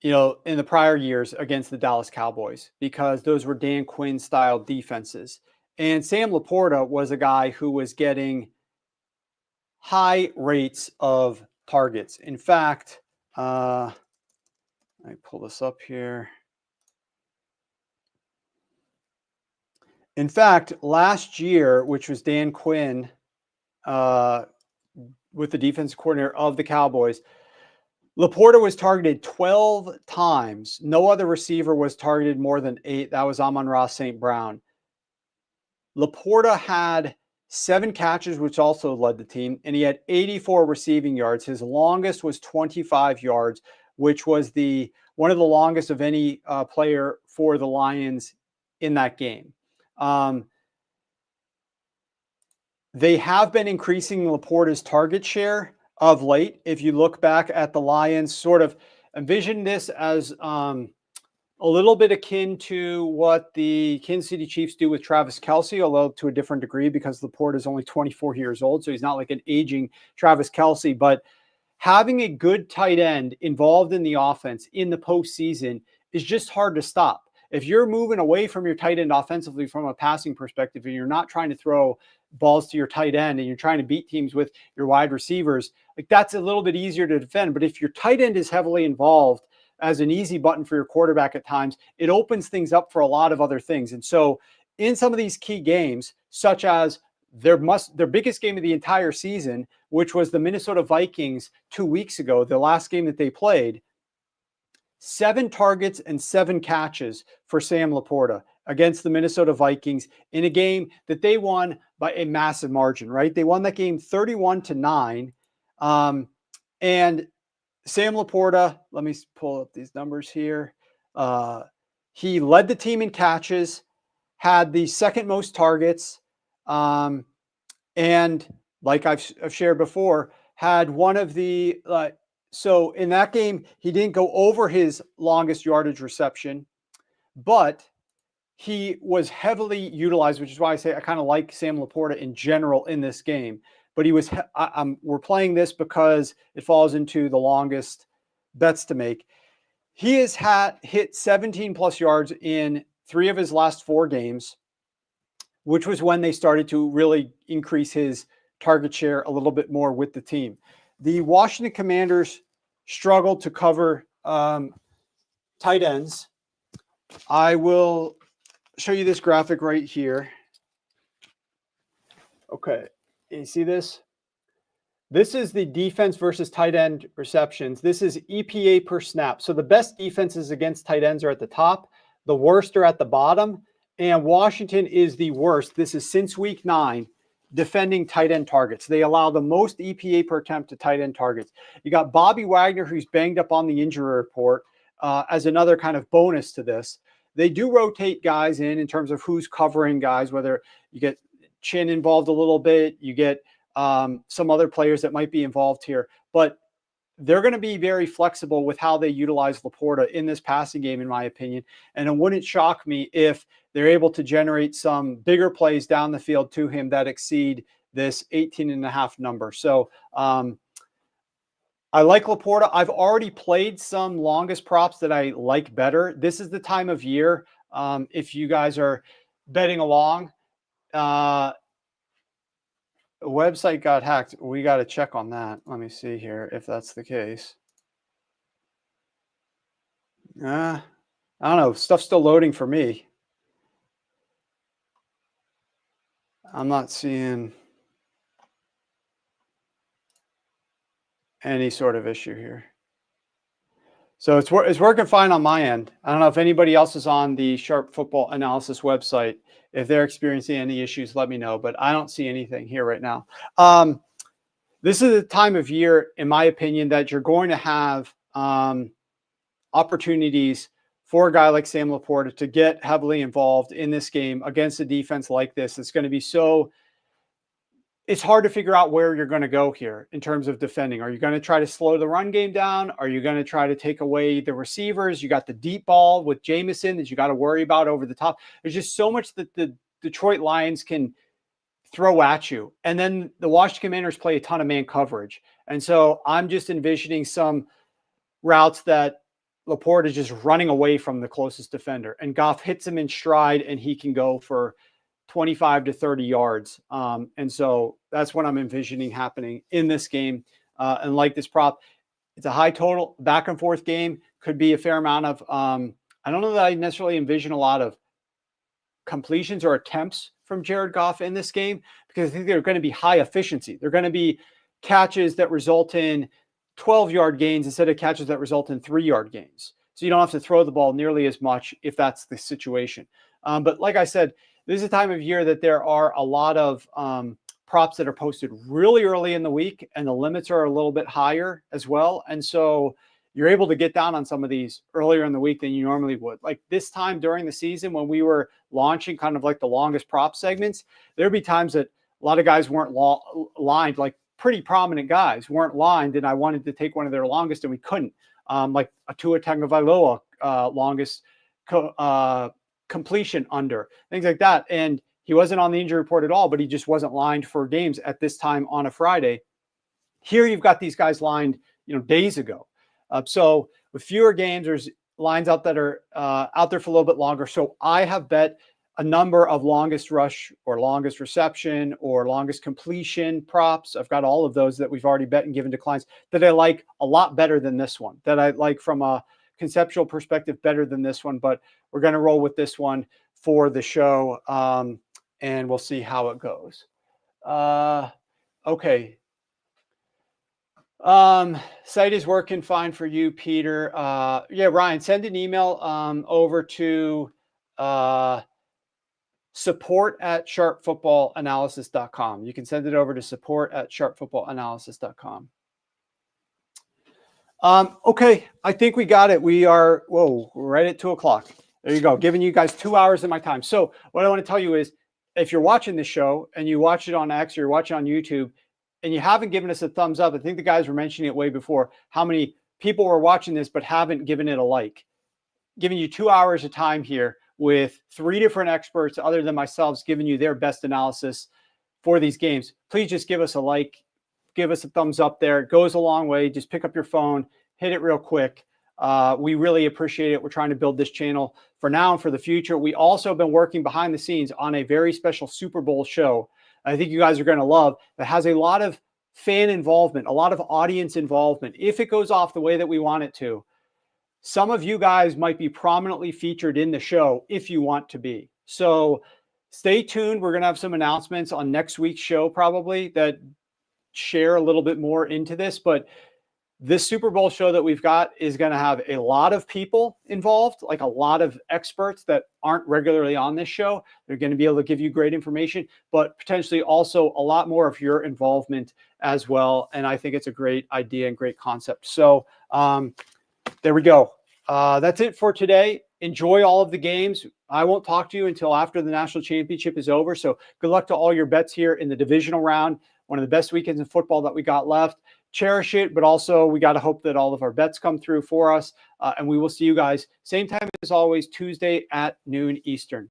you know, in the prior years against the Dallas Cowboys, because those were Dan Quinn style defenses. And Sam LaPorta was a guy who was getting high rates of targets. In fact, let me pull this up here. In fact, last year, which was Dan Quinn with the defensive coordinator of the Cowboys, LaPorta was targeted 12 times. No other receiver was targeted more than 8. That was Amon-Ra St. Brown. LaPorta had 7 catches, which also led the team, and he had 84 receiving yards. His longest was 25 yards, which was one of the longest of any player for the Lions in that game. They have been increasing LaPorta's target share of late. If you look back at the Lions, sort of envision this as a little bit akin to what the Kansas City Chiefs do with Travis Kelce, although to a different degree because LaPorta is only 24 years old, so he's not like an aging Travis Kelce. But having a good tight end involved in the offense in the postseason is just hard to stop. If you're moving away from your tight end offensively from a passing perspective and you're not trying to throw balls to your tight end and you're trying to beat teams with your wide receivers, like that's a little bit easier to defend. But if your tight end is heavily involved as an easy button for your quarterback at times, it opens things up for a lot of other things. And so in some of these key games, such as their biggest game of the entire season, which was the Minnesota Vikings 2 weeks ago, the last game that they played, 7 targets and 7 catches for Sam LaPorta against the Minnesota Vikings in a game that they won by a massive margin, right? They won that game 31-9. And Sam LaPorta, let me pull up these numbers here. He led the team in catches, had the second most targets, and like I've shared before, had one of the so in that game, he didn't go over his longest yardage reception, but he was heavily utilized, which is why I say I kind of like Sam LaPorta in general in this game. But he was, we're playing this because it falls into the longest bets to make. He has hit 17 plus yards in 3 of his last 4 games, which was when they started to really increase his target share a little bit more with the team. The Washington Commanders struggled to cover tight ends. I will show you this graphic right here. Okay, you see this? This is the defense versus tight end receptions. This is EPA per snap. So the best defenses against tight ends are at the top. The worst are at the bottom. And Washington is the worst. This is since week 9. Defending tight end targets. They allow the most EPA per attempt to tight end targets. You got Bobby Wagner, who's banged up on the injury report as another kind of bonus to this. they do rotate guys in terms of who's covering guys, whether you get Chin involved a little bit, you get some other players that might be involved here, but they're going to be very flexible with how they utilize LaPorta in this passing game, in my opinion. And it wouldn't shock me if they're able to generate some bigger plays down the field to him that exceed this 18.5 number. So I like LaPorta. I've already played some longest props that I like better. This is the time of year. If you guys are betting along, website got hacked. We got to check on that. Let me see here if that's the case. I don't know. Stuff's still loading for me. I'm not seeing any sort of issue here. So it's working fine on my end. I don't know if anybody else is on the Sharp Football Analysis website. If they're experiencing any issues, let me know. But I don't see anything here right now. This is the time of year, in my opinion, that you're going to have opportunities for a guy like Sam LaPorta to get heavily involved in this game against a defense like this. It's going to be it's hard to figure out where you're going to go here in terms of defending. Are you going to try to slow the run game down? Are you going to try to take away the receivers? You got the deep ball with Jameson that you got to worry about over the top. There's just so much that the Detroit Lions can throw at you. And then the Washington Commanders play a ton of man coverage. And so I'm just envisioning some routes that LaPorta is just running away from the closest defender, and Goff hits him in stride and he can go for 25 to 30 yards. And so that's what I'm envisioning happening in this game. And like this prop, it's a high total back and forth game. Could be a fair amount of, I don't know that I necessarily envision a lot of completions or attempts from Jared Goff in this game, because I think they're going to be high efficiency. They're going to be catches that result in 12-yard gains instead of catches that result in 3-yard gains. So you don't have to throw the ball nearly as much if that's the situation. But like I said, this is a time of year that there are a lot of props that are posted really early in the week, and the limits are a little bit higher as well. And so you're able to get down on some of these earlier in the week than you normally would. Like this time during the season when we were launching kind of like the longest prop segments, there'd be times that a lot of guys weren't lined, like pretty prominent guys weren't lined, and I wanted to take one of their longest and we couldn't. Like a Tua Tagovailoa longest completion under, things like that. And he wasn't on the injury report at all, but he just wasn't lined for games at this time on a Friday. Here you've got these guys lined, days ago. So with fewer games, there's lines out that are out there for a little bit longer. So I have bet a number of longest rush or longest reception or longest completion props. I've got all of those that we've already bet and given to clients that I like a lot better than this one, that I like from a conceptual perspective better than this one, but we're going to roll with this one for the show. And we'll see how it goes. Okay. Site is working fine for you, Peter. Yeah, Ryan, send an email over to support@sharpfootballanalysis.com. You can send it over to support@sharpfootballanalysis.com. Okay, I think we got it. We're right at 2:00. There you go. Giving you guys 2 hours of my time. So what I want to tell you is, if you're watching this show and you watch it on X or you're watching on YouTube and you haven't given us a thumbs up, I think the guys were mentioning it way before, how many people were watching this but haven't given it a like. Giving you 2 hours of time here with 3 different experts other than myself giving you their best analysis for these games. Please just give us a like, give us a thumbs up there. It goes a long way. Just pick up your phone, hit it real quick. We really appreciate it. We're trying to build this channel for now and for the future. We also have been working behind the scenes on a very special Super Bowl show I think you guys are going to love, that has a lot of fan involvement, a lot of audience involvement. If it goes off the way that we want it to, some of you guys might be prominently featured in the show if you want to be. So stay tuned. We're going to have some announcements on next week's show probably that share a little bit more into this, but this Super Bowl show that we've got is going to have a lot of people involved, like a lot of experts that aren't regularly on this show. They're going to be able to give you great information, but potentially also a lot more of your involvement as well. And I think it's a great idea and great concept. So there we go. That's it for today. enjoy all of the games. I won't talk to you until after the national championship is over. So good luck to all your bets here in the divisional round. One of the best weekends in football that we got left. Cherish it, but also we got to hope that all of our bets come through for us. And we will see you guys same time as always, Tuesday at noon Eastern.